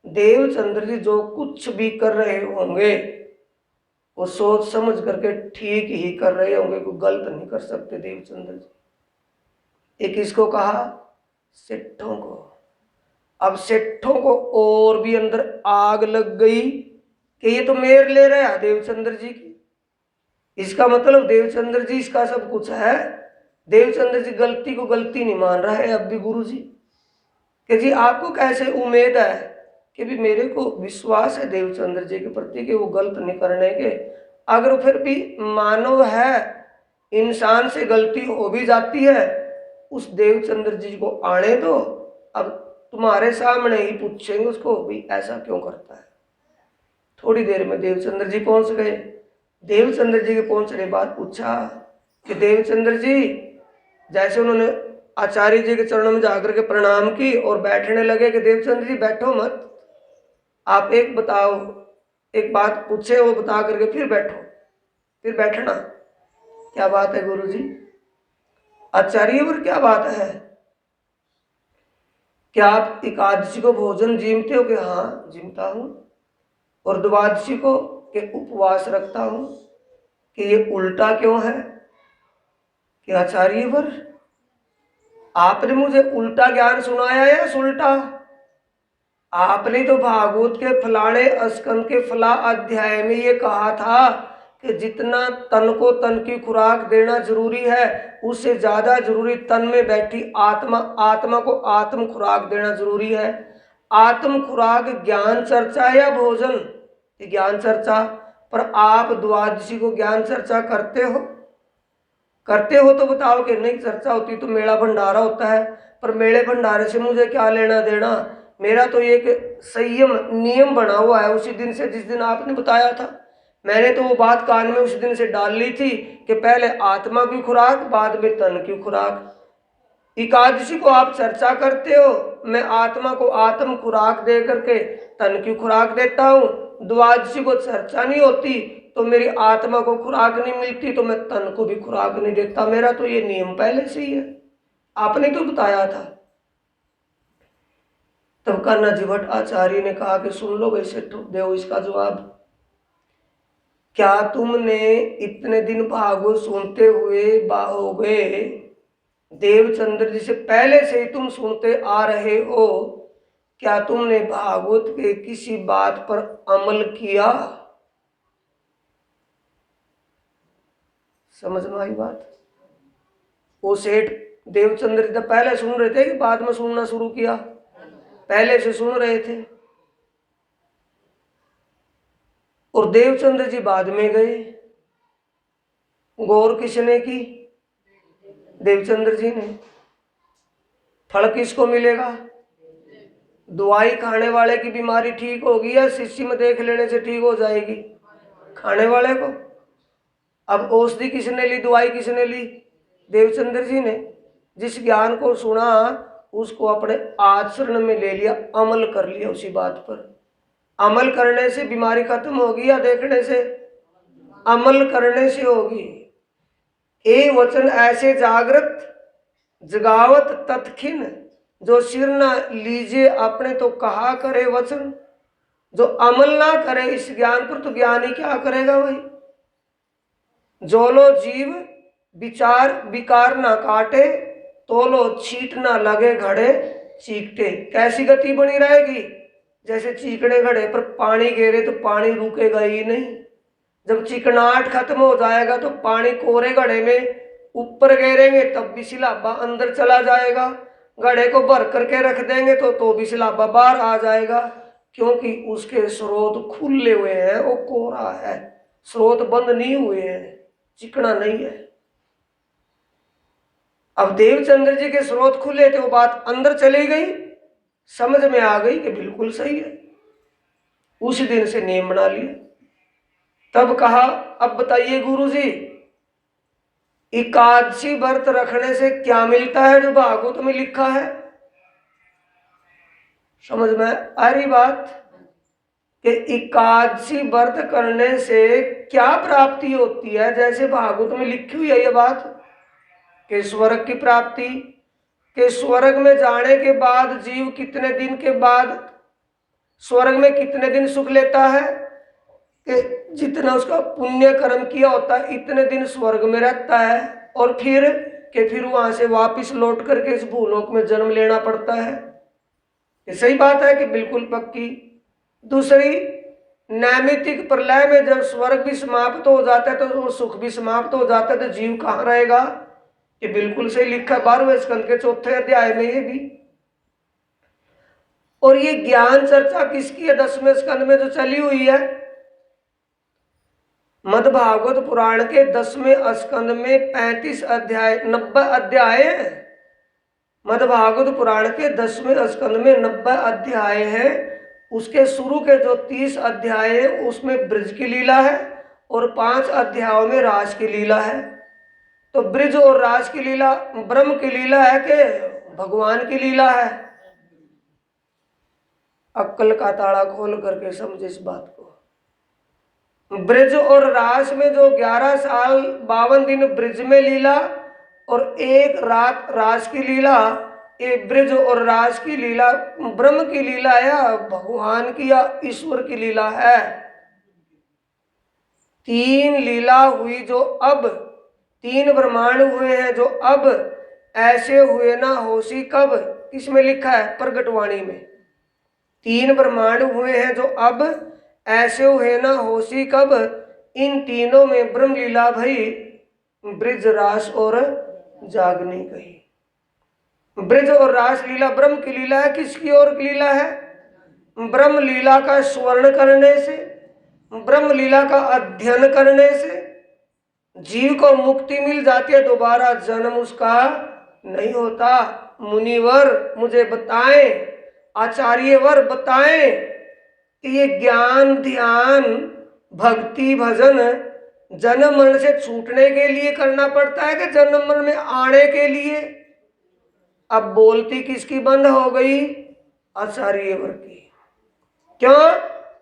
देवचंद्र जी जो कुछ भी कर रहे होंगे वो सोच समझ करके ठीक ही कर रहे होंगे, कोई गलत नहीं कर सकते देवचंद्र जी। एक इसको कहा सेठों को। अब सेठों को और भी अंदर आग लग गई कि ये तो मेर ले रहा है देवचंद्र जी की। इसका मतलब देवचंद्र जी इसका सब कुछ है। देवचंद्र जी गलती को गलती नहीं मान रहा है अब भी गुरु जी। कि जी आपको कैसे उम्मीद है कि भी मेरे को विश्वास है देवचंद्र जी के प्रति कि वो गलत नहीं करने के। अगर फिर भी मानव है, इंसान से गलती हो भी जाती है, उस देवचंद्र जी को आने दो। अब तुम्हारे सामने ही पूछेंगे उसको भी ऐसा क्यों करता है। थोड़ी देर में देवचंद्र जी पहुंच गए। देवचंद्र जी के पहुंचने बाद पूछा कि देवचंद्र जी, जैसे उन्होंने आचार्य जी के चरणों में जाकर के प्रणाम की और बैठने लगे कि देवचंद्र जी बैठो मत, आप एक बताओ, एक बात पूछे वो बता करके फिर बैठो, फिर बैठना। क्या बात है गुरु जी? आचार्य पर क्या बात है? क्या आप एकादशी को भोजन जीमते हो? कि हाँ जीमता हूं। और द्वादशी को के उपवास रखता हूं। कि ये उल्टा क्यों है? कि आचार्य पर आपने मुझे उल्टा ज्ञान सुनाया या सुलटा? आपने तो भागवत के फलाने स्कंद के फला अध्याय में ये कहा था कि जितना तन को तन की खुराक देना जरूरी है, उससे ज्यादा जरूरी तन में बैठी आत्मा, आत्मा को आत्म खुराक देना जरूरी है। आत्म खुराक ज्ञान चर्चा या भोजन? ज्ञान चर्चा। पर आप द्वादशी को ज्ञान चर्चा करते हो? करते हो तो बताओ कि नहीं चर्चा होती तो मेला भंडारा होता है। पर मेले भंडारे से मुझे क्या लेना देना? मेरा तो एक संयम नियम बना हुआ है उसी दिन से, जिस दिन आपने बताया था। मैंने तो वो बात कान में उस दिन से डाल ली थी कि पहले आत्मा की खुराक, बाद में तन की खुराक। एकादशी को आप चर्चा करते हो, मैं आत्मा को आत्म खुराक दे करके तन की खुराक देता हूँ। द्वादशी को चर्चा नहीं होती तो मेरी आत्मा को खुराक नहीं मिलती तो मैं तन को भी खुराक नहीं देता। मेरा तो ये नियम पहले से ही है, आपने तो बताया था। तब कान्हा जी भट्ट आचार्य ने कहा कि सुन लो वैसे दो इसका जवाब। क्या तुमने इतने दिन भागवत सुनते हुए हो गए, देवचंद्र जी से पहले से ही तुम सुनते आ रहे हो, क्या तुमने भागवत के किसी बात पर अमल किया? समझ में आई बात? वो सेठ देवचंद्र जी तो पहले सुन रहे थे कि बाद में सुनना शुरू किया? पहले से सुन रहे थे। और देवचंद्र जी बाद में गए। गौर किसने की? देवचंद्र जी ने। फल किसको मिलेगा? दवाई खाने वाले की बीमारी ठीक होगी या शीशी में देख लेने से ठीक हो जाएगी? खाने वाले को। अब औषधि किसने ली, दवाई किसने ली? देवचंद्र जी ने। जिस ज्ञान को सुना उसको अपने आचरण में ले लिया, अमल कर लिया उसी बात पर। अमल करने से बीमारी खत्म होगी या देखने से? अमल करने से होगी। ए वचन ऐसे जागृत जगावत तत्खिन, जो सिर ना लीजिए अपने तो कहा करे वचन। जो अमल ना करे इस ज्ञान पर तो ज्ञानी क्या करेगा भाई? जो लो जीव विचार विकार ना काटे, तो लो छीट ना लगे घड़े चीकटे। कैसी गति बनी रहेगी? जैसे चीकड़े घड़े पर पानी गिरे तो पानी रुकेगा ही नहीं। जब चिकनाहट खत्म हो जाएगा तो पानी कोरे घड़े में ऊपर गिरेंगे तब भी सिलाबा अंदर चला जाएगा। घड़े को भर करके रख देंगे तो भी सिलाबा बाहर आ जाएगा, क्योंकि उसके स्रोत खुले हुए हैं, वो कोरा है, स्रोत बंद नहीं हुए हैं, चिकना नहीं है। अब देवचंद्र जी के स्रोत खुले थे, वो बात अंदर चली गई, समझ में आ गई कि बिल्कुल सही है। उस दिन से नियम बना लिया। तब कहा, अब बताइए गुरु जी, एकादशी व्रत रखने से क्या मिलता है जो भागवत में लिखा है? समझ में आ रही बात कि एकादशी व्रत करने से क्या प्राप्ति होती है? जैसे भागवत में लिखी हुई है ये बात कि स्वर्ग की प्राप्ति, कि स्वर्ग में जाने के बाद जीव कितने दिन के बाद स्वर्ग में कितने दिन सुख लेता है, कि जितना उसका पुण्य कर्म किया होता है इतने दिन स्वर्ग में रहता है, और फिर वहां से वापस लौट करके इस भूलोक में जन्म लेना पड़ता है। ये सही बात है कि बिल्कुल पक्की। दूसरी, नैमित्तिक प्रलय में जब स्वर्ग भी समाप्त हो जाता है तो वो सुख भी समाप्त हो जाता है, तो जीव कहाँ रहेगा? ये बिल्कुल सही लिखा 12वें स्कंद के 4थे अध्याय में ये भी। और ये ज्ञान चर्चा किसकी है? 10वें स्कंद में जो चली हुई है, मद्भागवत पुराण के 10वें स्कंद में 35 अध्याय 90 अध्याय है। मद्भागवत पुराण के 10वें स्कंद में 90 अध्याय है। उसके शुरू के जो 30 अध्याय है उसमें ब्रज की लीला है और 5 अध्यायों में रास की लीला है। तो ब्रज और रास की लीला ब्रह्म की लीला है कि भगवान की लीला है? अक्ल का ताला खोल करके समझे इस बात को। ब्रज और रास में जो 11 साल 52 दिन ब्रज में लीला और 1 रात रास की लीला, ये ब्रज और रास की लीला ब्रह्म की लीला या भगवान की या ईश्वर की लीला है? 3 लीला हुई जो अब, 3 ब्रह्मांड हुए हैं जो अब, ऐसे हुए ना होशी कब। किसमें लिखा है? प्रगटवाणी में। 3 ब्रह्मांड हुए हैं जो अब, ऐसे हुए ना होशी कब। इन तीनों में ब्रह्म लीला भई, ब्रज रास और जागनी कही। ब्रज और रास लीला ब्रह्म की लीला है। किसकी ओर की लीला है? ब्रह्म लीला का स्वर्ण करने से, ब्रह्म लीला का अध्ययन करने से जीव को मुक्ति मिल जाती है, दोबारा जन्म उसका नहीं होता। मुनिवर मुझे बताएं, आचार्यवर बताएं कि ये ज्ञान ध्यान भक्ति भजन जन्म मरण से छूटने के लिए करना पड़ता है कि जन्म मरण में आने के लिए? अब बोलती किसकी बंद हो गई? आचार्यवर की। क्यों?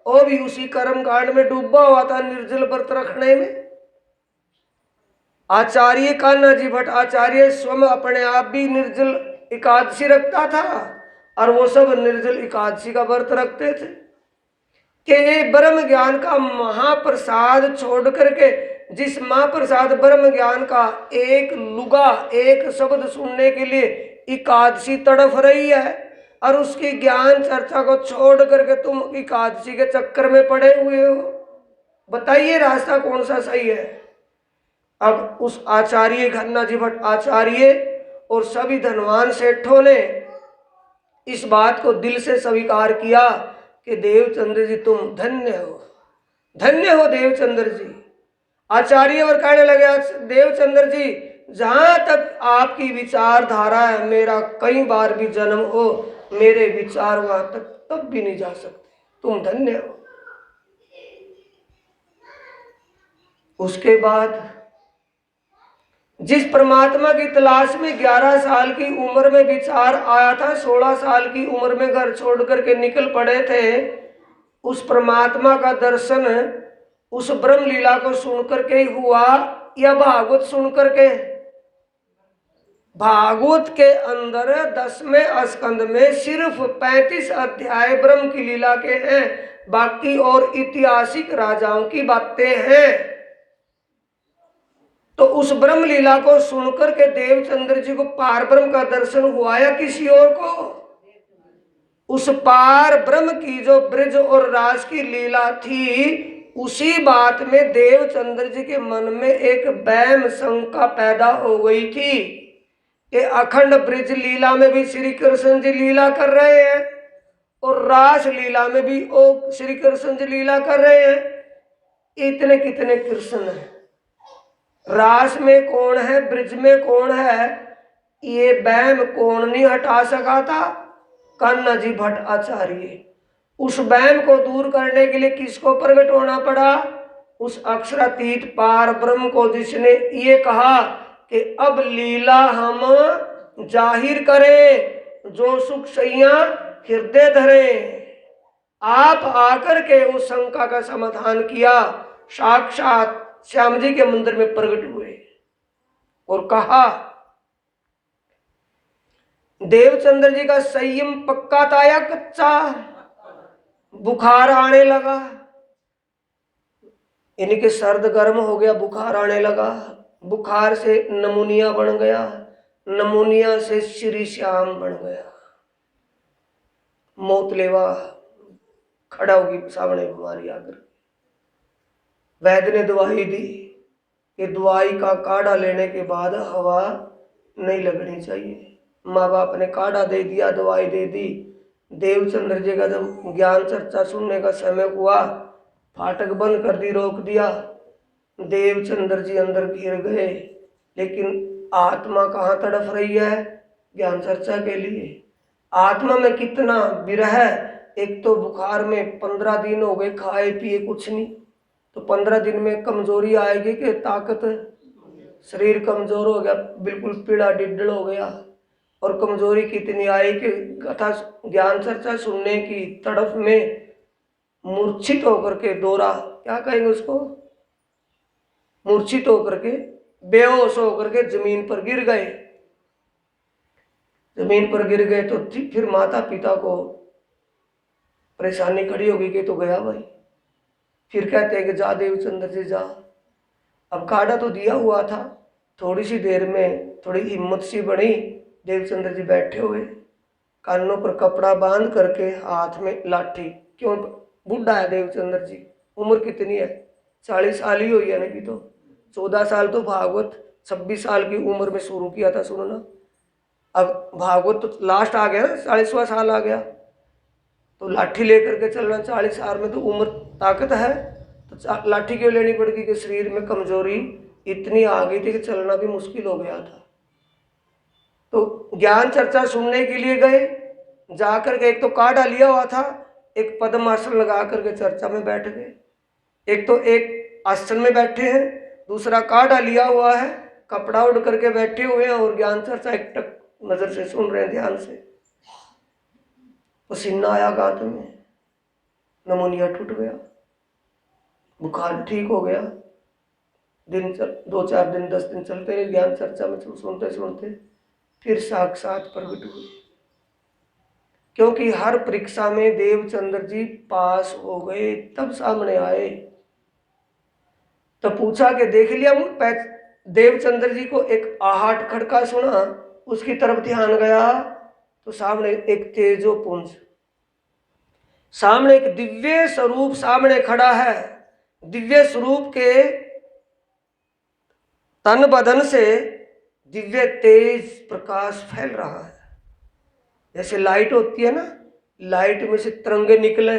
वो भी उसी कर्म कांड में डूबा हुआ था, निर्जल व्रत रखने में। आचार्य कान्हा जी भट्ट आचार्य स्वयं अपने आप भी निर्जल एकादशी रखता था और वो सब निर्जल एकादशी का व्रत रखते थे कि ये ब्रह्म ज्ञान का महाप्रसाद छोड़ करके, जिस महाप्रसाद ब्रह्म ज्ञान का एक लुगा एक शब्द सुनने के लिए एकादशी तड़फ रही है, और उसकी ज्ञान चर्चा को छोड़ करके तुम एकादशी के चक्कर में पड़े हुए हो। बताइए रास्ता कौन सा सही है? अब उस आचार्य कान्हा जी भट्ट आचार्य और सभी धनवान सेठों ने इस बात को दिल से स्वीकार किया कि देवचंद्र जी तुम धन्य हो, धन्य हो देवचंद्र जी। आचार्य और कहने लगे देवचंद्र जी, जहां तक आपकी विचारधारा है, मेरा कई बार भी जन्म हो, मेरे विचार वहां तक तब भी नहीं जा सकते, तुम धन्य हो। उसके बाद जिस परमात्मा की तलाश में 11 साल की उम्र में विचार आया था, 16 साल की उम्र में घर छोड़ करके निकल पड़े थे, उस परमात्मा का दर्शन उस ब्रह्म लीला को सुन करके ही हुआ या भागवत सुन करके? भागवत के अंदर 10वें स्कंद में सिर्फ 35 अध्याय ब्रह्म की लीला के हैं, बाकी और ऐतिहासिक राजाओं की बातें हैं। तो उस ब्रह्म लीला को सुनकर के देवचंद्र जी को पार ब्रह्म का दर्शन हुआ या किसी और को? उस पार ब्रह्म की जो ब्रज और रास की लीला थी, उसी बात में देवचंद्र जी के मन में एक वहम शंका पैदा हो गई थी। ये अखंड ब्रज लीला में भी श्री कृष्ण जी लीला कर रहे हैं और रास लीला में भी ओ श्री कृष्ण जी लीला कर रहे हैं। इतने कितने कृष्ण हैं, रास में कौन है, ब्रज में कौन है, ये वहम कौन नहीं हटा सका था? कान्हा जी भट्ट आचार्य। उस वहम को दूर करने के लिए किसको प्रकट होना पड़ा? उस अक्षरातीत पार ब्रह्म को, जिसने ये कहा कि अब लीला हम जाहिर करें, जो सुख सैया हृदय धरे। आप आकर के उस शंका का समाधान किया, साक्षात श्याम जी के मंदिर में प्रकट हुए और कहा, देवचंद्र जी का संयम पक्का था या कच्चा? बुखार आने लगा, इनके सर्द गर्म हो गया, बुखार आने लगा, बुखार से नमूनिया बन गया, नमूनिया से श्री श्याम बन गया, मौत लेवा खड़ा होगी सामने बीमारी आकर। वैद्य ने दवाई दी कि दवाई का काढ़ा लेने के बाद हवा नहीं लगनी चाहिए। माँ बाप ने काढ़ा दे दिया, दवाई दे दी। देवचंद्र जी का जब ज्ञान चर्चा सुनने का समय हुआ, फाटक बंद कर दी, रोक दिया। देवचंद्र जी अंदर घिर गए, लेकिन आत्मा कहाँ तड़फ रही है? ज्ञान चर्चा के लिए। आत्मा में कितना विरह है। एक तो बुखार में 15 दिन हो गए, खाए पिए कुछ नहीं, तो 15 दिन में कमजोरी आएगी कि ताकत? शरीर कमजोर हो गया, बिल्कुल पीड़ा डिड्डल हो गया। और कमजोरी कितनी आई कि कथा ज्ञान चर्चा सुनने की तड़फ में मूर्छित होकर के दौरा, क्या कहेंगे उसको, मूर्छित होकर के, बेहोश होकर के जमीन पर गिर गए। जमीन पर गिर गए तो फिर माता पिता को परेशानी खड़ी होगी कि तो गया भाई। फिर कहते हैं कि जा देवचंद्र जी जा। अब काढ़ा तो दिया हुआ था, थोड़ी सी देर में थोड़ी हिम्मत सी बनी। देवचंद्र जी बैठे हुए, कानों पर कपड़ा बांध करके, हाथ में लाठी। क्यों? बुढ़ा है देवचंद्र जी, उम्र कितनी है? 40 साल ही हुई है ना कि तो 14 साल तो भागवत 26 साल की उम्र में शुरू किया था सुनना। अब भागवत तो लास्ट आ गया ना, 40वां साल आ गया, तो लाठी लेकर के चलना 40 साल में तो उम्र ताकत है, तो लाठी क्यों लेनी पड़ेगी कि शरीर में कमजोरी इतनी आ गई थी कि चलना भी मुश्किल हो गया था। तो ज्ञान चर्चा सुनने के लिए गए, जाकर के एक तो काढ़ा लिया हुआ था, एक पद्मासन लगा करके चर्चा में बैठ गए। एक तो एक आसन में बैठे हैं, दूसरा काढ़ा लिया हुआ है, कपड़ा उड़ करके बैठे हुए हैं और ज्ञान चर्चा एक टक नजर से सुन रहे हैं ध्यान से। पसीना आया गात में, नमूनिया टूट गया, बुखार ठीक हो गया। दिन 2-4 दिन 10 दिन चलते रहे ज्ञान चर्चा में सुनते सुनते, फिर साक्षात प्रकट हुए। क्योंकि हर परीक्षा में देवचंद्र जी पास हो गए, तब सामने आए। तो पूछा कि देख लिया? देवचंद्र जी को एक आहट खड़का सुना, उसकी तरफ ध्यान गया तो सामने एक तेजोपुंज, सामने एक दिव्य स्वरूप सामने खड़ा है। दिव्य स्वरूप के तन बदन से दिव्य तेज प्रकाश फैल रहा है। जैसे लाइट होती है ना, लाइट में से तरंगे निकले,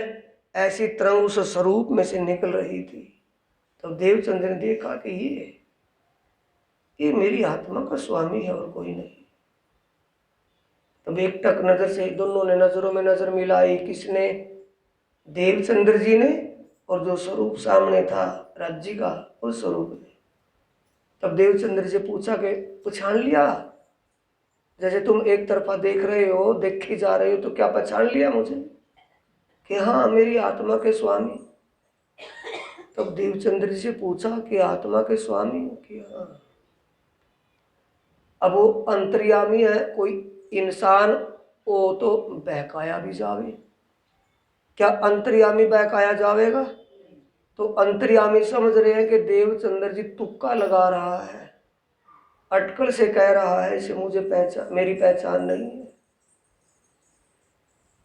ऐसी तरंग उस स्वरूप में से निकल रही थी। तो देवचंद्र ने देखा कि ये मेरी आत्मा का स्वामी है और कोई नहीं। तब एक टक नजर से दोनों ने नजरों में नजर मिलाई। किसने? देवचंद्र जी ने, और जो स्वरूप सामने था राज्य का उस स्वरूप ने। तब देवचंद्र से पूछा कि पहचान लिया? जैसे तुम एक तरफा देख रहे हो, देखे जा रहे हो, तो क्या पहचान लिया मुझे कि हाँ मेरी आत्मा के स्वामी? तब देवचंद्र जी से पूछा कि आत्मा के स्वामी हो कि हाँ। अब वो अंतर्यामी है, कोई इंसान वो तो बहकाया भी जावे। क्या अंतर्यामी बहकाया जावेगा? तो अंतर्यामी समझ रहे हैं कि देवचंद्र जी तुक्का लगा रहा है, अटकल से कह रहा है इसे मुझे मेरी पहचान नहीं है।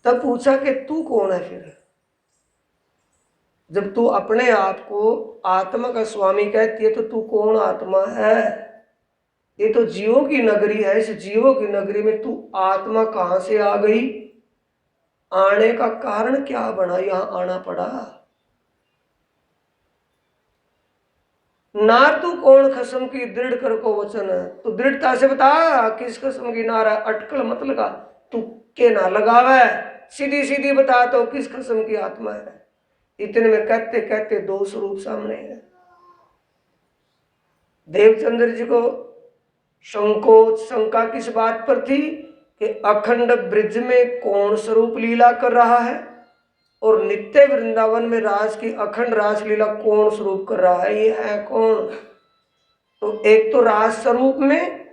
तब पूछा कि तू कौन है फिर? जब तू अपने आप को आत्मा का स्वामी कहती है तो तू कौन आत्मा है? ये तो जीवों की नगरी है, इस जीवों की नगरी में तू आत्मा कहां से आ गई? आने का कारण क्या बना, यहां आना पड़ा? नार तू कौन खसम की दृढ़ कर को वचन है। तो दृढ़ता से बता किस खसम की नार है, अटकल मत लगा, तुक्के ना लगावे, सीधी सीधी बता तो किस खसम की आत्मा है। इतने में कहते कहते दो स्वरूप सामने है। देवचंद्र जी को संकोच शंका किस बात पर थी कि अखंड ब्रिज में कौन स्वरूप लीला कर रहा है और नित्य वृंदावन में राज की अखंड रासलीला कौन स्वरूप कर रहा है, ये है कौन? तो एक तो राज स्वरूप में,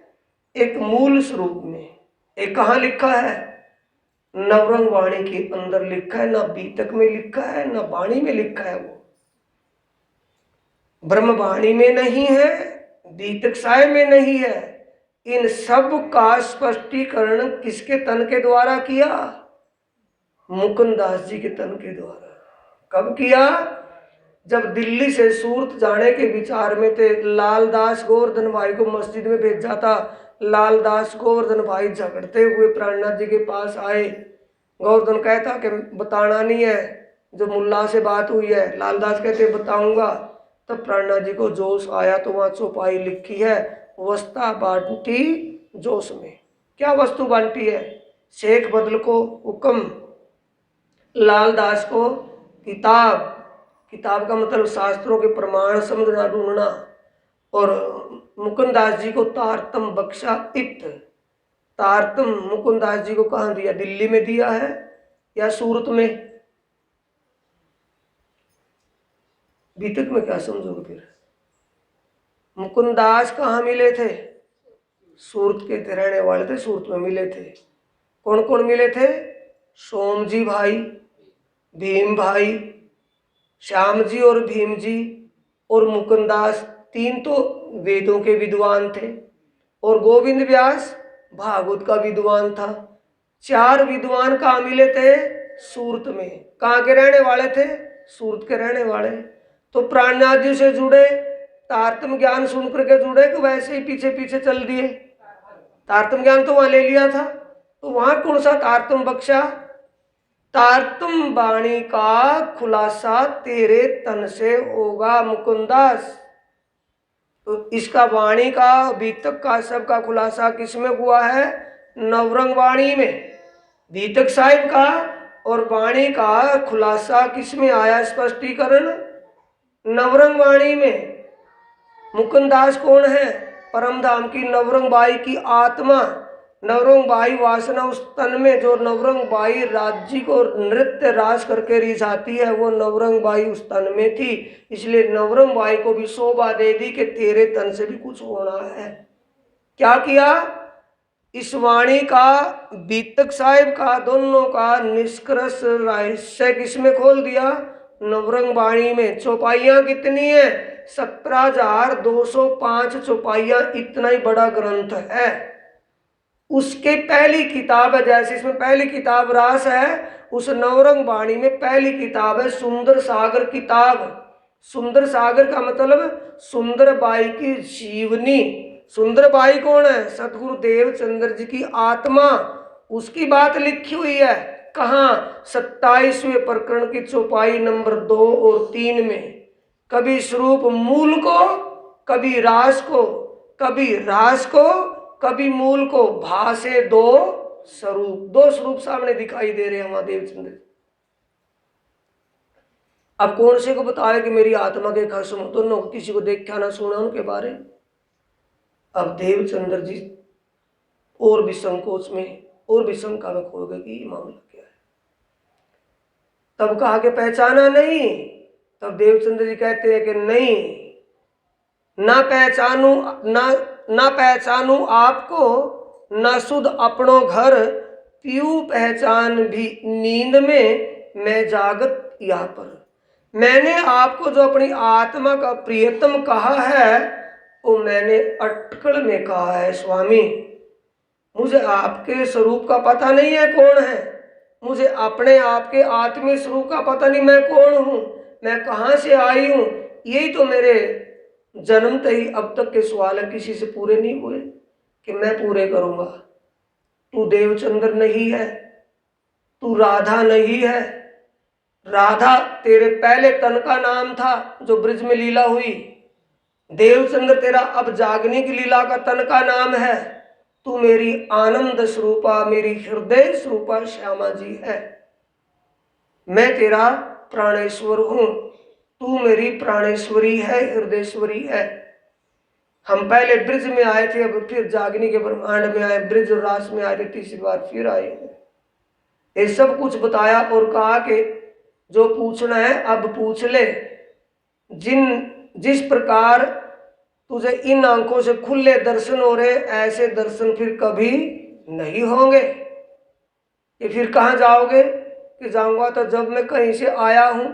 एक मूल स्वरूप में। एक कहाँ लिखा है? नवरंग वाणी के अंदर लिखा है, ना बीतक में लिखा है ना वाणी में लिखा है। वो ब्रह्म वाणी में नहीं है, बीतक साय में नहीं है। इन सब का स्पष्टीकरण किसके तन के द्वारा किया? मुकुंद दास जी के तन के द्वारा। कब किया? जब दिल्ली से सूरत जाने के विचार में थे। लालदास गोवर्धन भाई को मस्जिद में भेजा था। लालदास गोवर्धन भाई झगड़ते हुए प्राणनाथ जी के पास आए। गोवर्धन कहता कि बताना नहीं है, जो मुल्ला से बात हुई है। लालदास कहते बताऊंगा। तब प्राणनाथ जी को जोश आया तो वहाँ चौपाई लिखी है, वस्ता बांटी जोश में। क्या वस्तु बांटी है? शेख बदल को हुक्म, लालदास को किताब। किताब का मतलब शास्त्रों के प्रमाण समझना ढूंढना। और मुकुंदास जी को तारतम बख्शा इत। तारतम मुकुंदास जी को कहाँ दिया? दिल्ली में दिया है या सूरत में? बीतक में क्या समझोगे फिर? मुकुंदास कहाँ मिले थे? सूरत के रहने वाले थे, सूरत में मिले थे। कौन कौन मिले थे? सोमजी भाई, भीम भाई, श्याम जी और भीम जी और मुकुंदास। तीन तो वेदों के विद्वान थे और गोविंद व्यास भागवत का विद्वान था। चार विद्वान कहाँ मिले थे? सूरत में। कहाँ के रहने वाले थे? सूरत के रहने वाले। तो प्राणनाथ जी से जुड़े, तारतम ज्ञान सुन करके जुड़े कि वैसे ही पीछे पीछे चल दिए? तारतम ज्ञान तो वहां ले लिया था, तो वहां कौन सा तारतम बख्शा? तारतम वाणी का खुलासा तेरे तन से होगा मुकुंदास। तो इसका वाणी का, बीतक का, सब का खुलासा किसमें हुआ है? नवरंग वाणी में। बीतक साहिब का और वाणी का खुलासा किसमें आया? स्पष्टीकरण नवरंग वाणी में। मुकुंदास कौन है? परम धाम की नवरंग बाई की आत्मा। नवरंग बाई वासना उस तन में, जो नवरंग बाई राज्य को नृत्य रास करके रिझाती है, वो नवरंग बाई उस तन में थी। इसलिए नवरंग बाई को भी शोभा दे दी कि तेरे तन से भी कुछ होना है। क्या किया? इस वाणी का, बीतक साहिब का, दोनों का निष्कर्ष रहस्य किसमें खोल दिया? नवरंग वाणी में। चौपाइयां कितनी है? 17,205 चौपाइयां। इतना ही बड़ा ग्रंथ है। उसके पहली किताब है, जैसे इसमें पहली किताब रास है, उस नवरंग वाणी में पहली किताब है सुंदर सागर किताब। सुंदर सागर का मतलब सुंदर बाई की जीवनी। सुंदर बाई कौन है? सतगुरु देवचंद्र जी की आत्मा। उसकी बात लिखी हुई है। कहाँ? 27वें प्रकरण की चौपाई नंबर 2 और 3 में। कभी स्वरूप मूल को, कभी रास को, कभी रास को, कभी मूल को। भाषे दो स्वरूप, दो स्वरूप सामने दिखाई दे रहे हैं महादेव चंद्र। अब कौन से को बताए कि मेरी आत्मा के खसम, दोनों को किसी को देखा ना सुना उनके बारे। अब देवचंद्र जी और भी संकोच में और भी शंका में खो गए कि ये मामला क्या है। तब कहा कि पहचाना नहीं। तब देवचंद्र जी कहते हैं कि नहीं, ना पहचानू, ना पहचानू आपको, ना सुध अपनों घर, पीऊ पहचान भी नींद में, मैं जागत यहाँ पर। मैंने आपको जो अपनी आत्मा का प्रियतम कहा है वो मैंने अटकल में कहा है स्वामी। मुझे आपके स्वरूप का पता नहीं है कौन है, मुझे अपने आप के आत्मीय स्वरूप का पता नहीं मैं कौन हूँ, मैं कहाँ से आई हूँ। यही तो मेरे जन्मते ही अब तक के सवाल है, किसी से पूरे नहीं हुए कि मैं पूरे करूँगा। तू देवचंद्र नहीं है, तू राधा नहीं है। राधा तेरे पहले तन का नाम था जो ब्रिज में लीला हुई। देवचंद्र तेरा अब जागने की लीला का तन का नाम है। तू मेरी आनंद स्वरूपा, मेरी हृदय स्वरूपा श्यामा जी है। मैं तेरा प्राणेश्वर हूं, तू मेरी प्राणेश्वरी है, हृदयश्वरी है। हम पहले ब्रिज में आए थे, अब फिर जागने के ब्रह्मांड में आए, ब्रिज और रास में आए थे, तीसरी बार फिर आए। ये सब कुछ बताया और कहा कि जो पूछना है अब पूछ ले। जिस प्रकार तुझे इन आंखों से खुले दर्शन हो रहे, ऐसे दर्शन फिर कभी नहीं होंगे। ये फिर कहाँ जाओगे कि जाऊंगा तो जब मैं कहीं से आया हूं।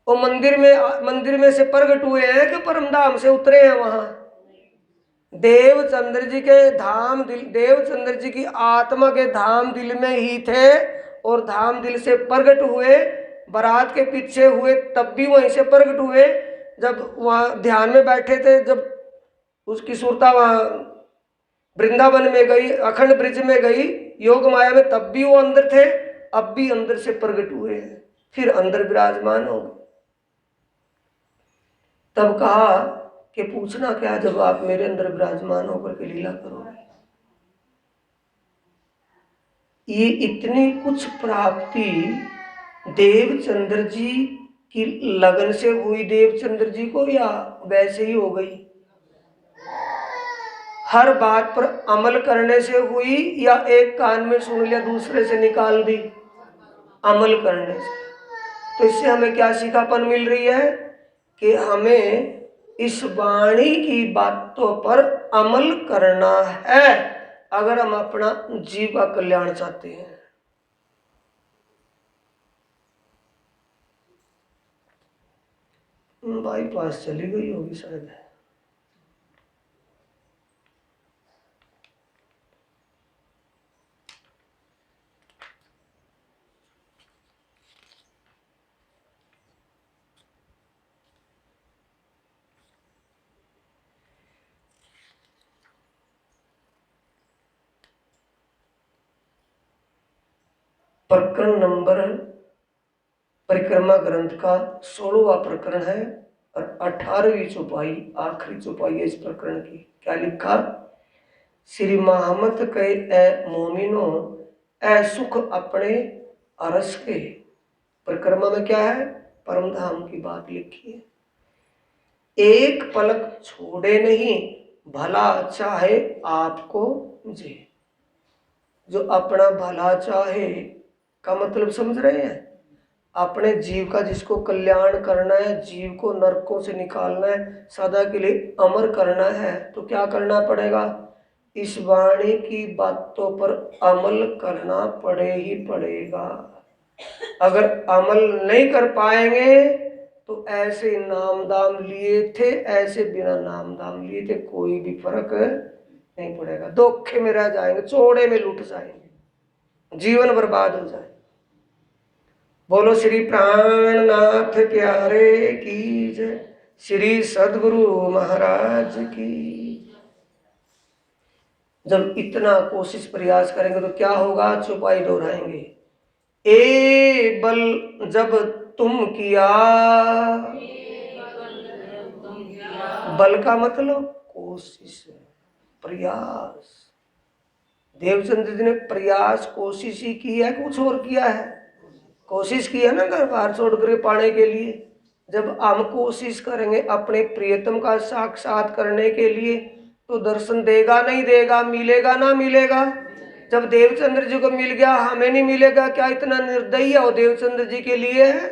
वो मंदिर में से प्रकट हुए हैं कि परमधाम से उतरे हैं वहां। देवचंद्र जी के धाम दिल, देवचंद्र जी की आत्मा के धाम दिल में ही थे और धाम दिल से प्रकट हुए। बारात के पीछे हुए तब भी वहीं से प्रकट हुए। जब वहाँ ध्यान में बैठे थे, जब उसकी सुरता वहाँ वृंदावन में गई, अखंड ब्रिज में गई योग माया में, तब भी वो अंदर थे, अब भी अंदर से प्रकट हुए हैं, फिर अंदर विराजमान हो गए। तब कहा कि पूछना क्या जब आप मेरे अंदर विराजमान होकर के लीला करोगे। ये इतनी कुछ प्राप्ति देवचंद्र जी की लगन से हुई देवचंद्र जी को, या वैसे ही हो गई? हर बात पर अमल करने से हुई या एक कान में सुन लिया दूसरे से निकाल दी? अमल करने से। तो इससे हमें क्या शिखापन मिल रही है कि हमें इस वाणी की बातों पर अमल करना है अगर हम अपना जीव का कल्याण चाहते हैं। बाईपास चली गई होगी शायद। प्रकरण नंबर परिक्रमा ग्रंथ का 16वां प्रकरण है और 18वीं चौपाई, आखिरी चौपाई है इस प्रकरण की। क्या लिखा? श्री महामत के ए मोमिनो, ए सुख अपने अरस के। परिक्रमा में क्या है? परम धाम की बात लिखी है। एक पलक छोड़े नहीं, भला चाहे आपको मुझे। जो अपना भला चाहे का मतलब समझ रहे हैं? अपने जीव का जिसको कल्याण करना है, जीव को नरकों से निकालना है, सदा के लिए अमर करना है, तो क्या करना पड़ेगा? इस वाणी की बातों पर अमल करना पड़े ही पड़ेगा। अगर अमल नहीं कर पाएंगे तो ऐसे नाम दाम लिए थे, ऐसे बिना नाम दाम लिए थे, कोई भी फर्क नहीं पड़ेगा। धोखे में रह जाएंगे, चौड़े में लुट जाएंगे, जीवन बर्बाद हो जाए। बोलो श्री प्राणनाथ प्यारे की जय, श्री सद्गुरु महाराज की। जब इतना कोशिश प्रयास करेंगे तो क्या होगा? चौपाई दोहराएंगे। ए बल जब तुम किया, बल का मतलब कोशिश, प्रयास। देवचंद्र जी ने प्रयास कोशिश ही की है, कुछ और किया है? कोशिश की है ना घर बार छोड़ कर पाने के लिए। जब हम कोशिश करेंगे अपने प्रियतम का साक्षात करने के लिए तो दर्शन देगा नहीं देगा, मिलेगा ना मिलेगा? जब देवचंद्र जी को मिल गया हमें नहीं मिलेगा, क्या इतना निर्दयी है वो देवचंद्र जी के लिए है?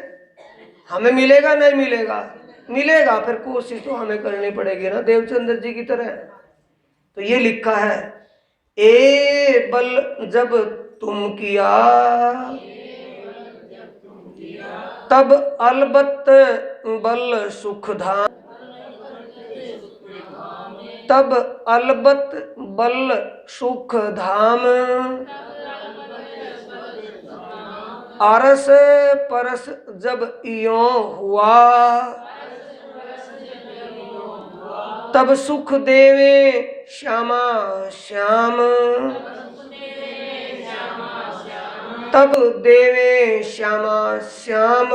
हमें मिलेगा नहीं मिलेगा? मिलेगा। फिर कोशिश तो हमें करनी पड़ेगी ना देवचंद्र जी की तरह। तो ये लिखा है, ए बल जब तुम किया तब अलबत्त बल सुख धाम, तब अलबत्त बल सुख धाम, अरस परस जब इयों हुआ, तब सुख देवे श्यामा श्याम, तब देवे श्यामा श्याम,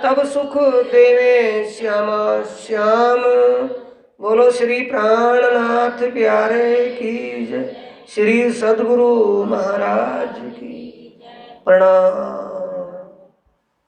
तब सुख देवे श्यामा श्याम। बोलो श्री प्राणनाथ प्यारे की जय, श्री सद्गुरु महाराज की प्रणाम।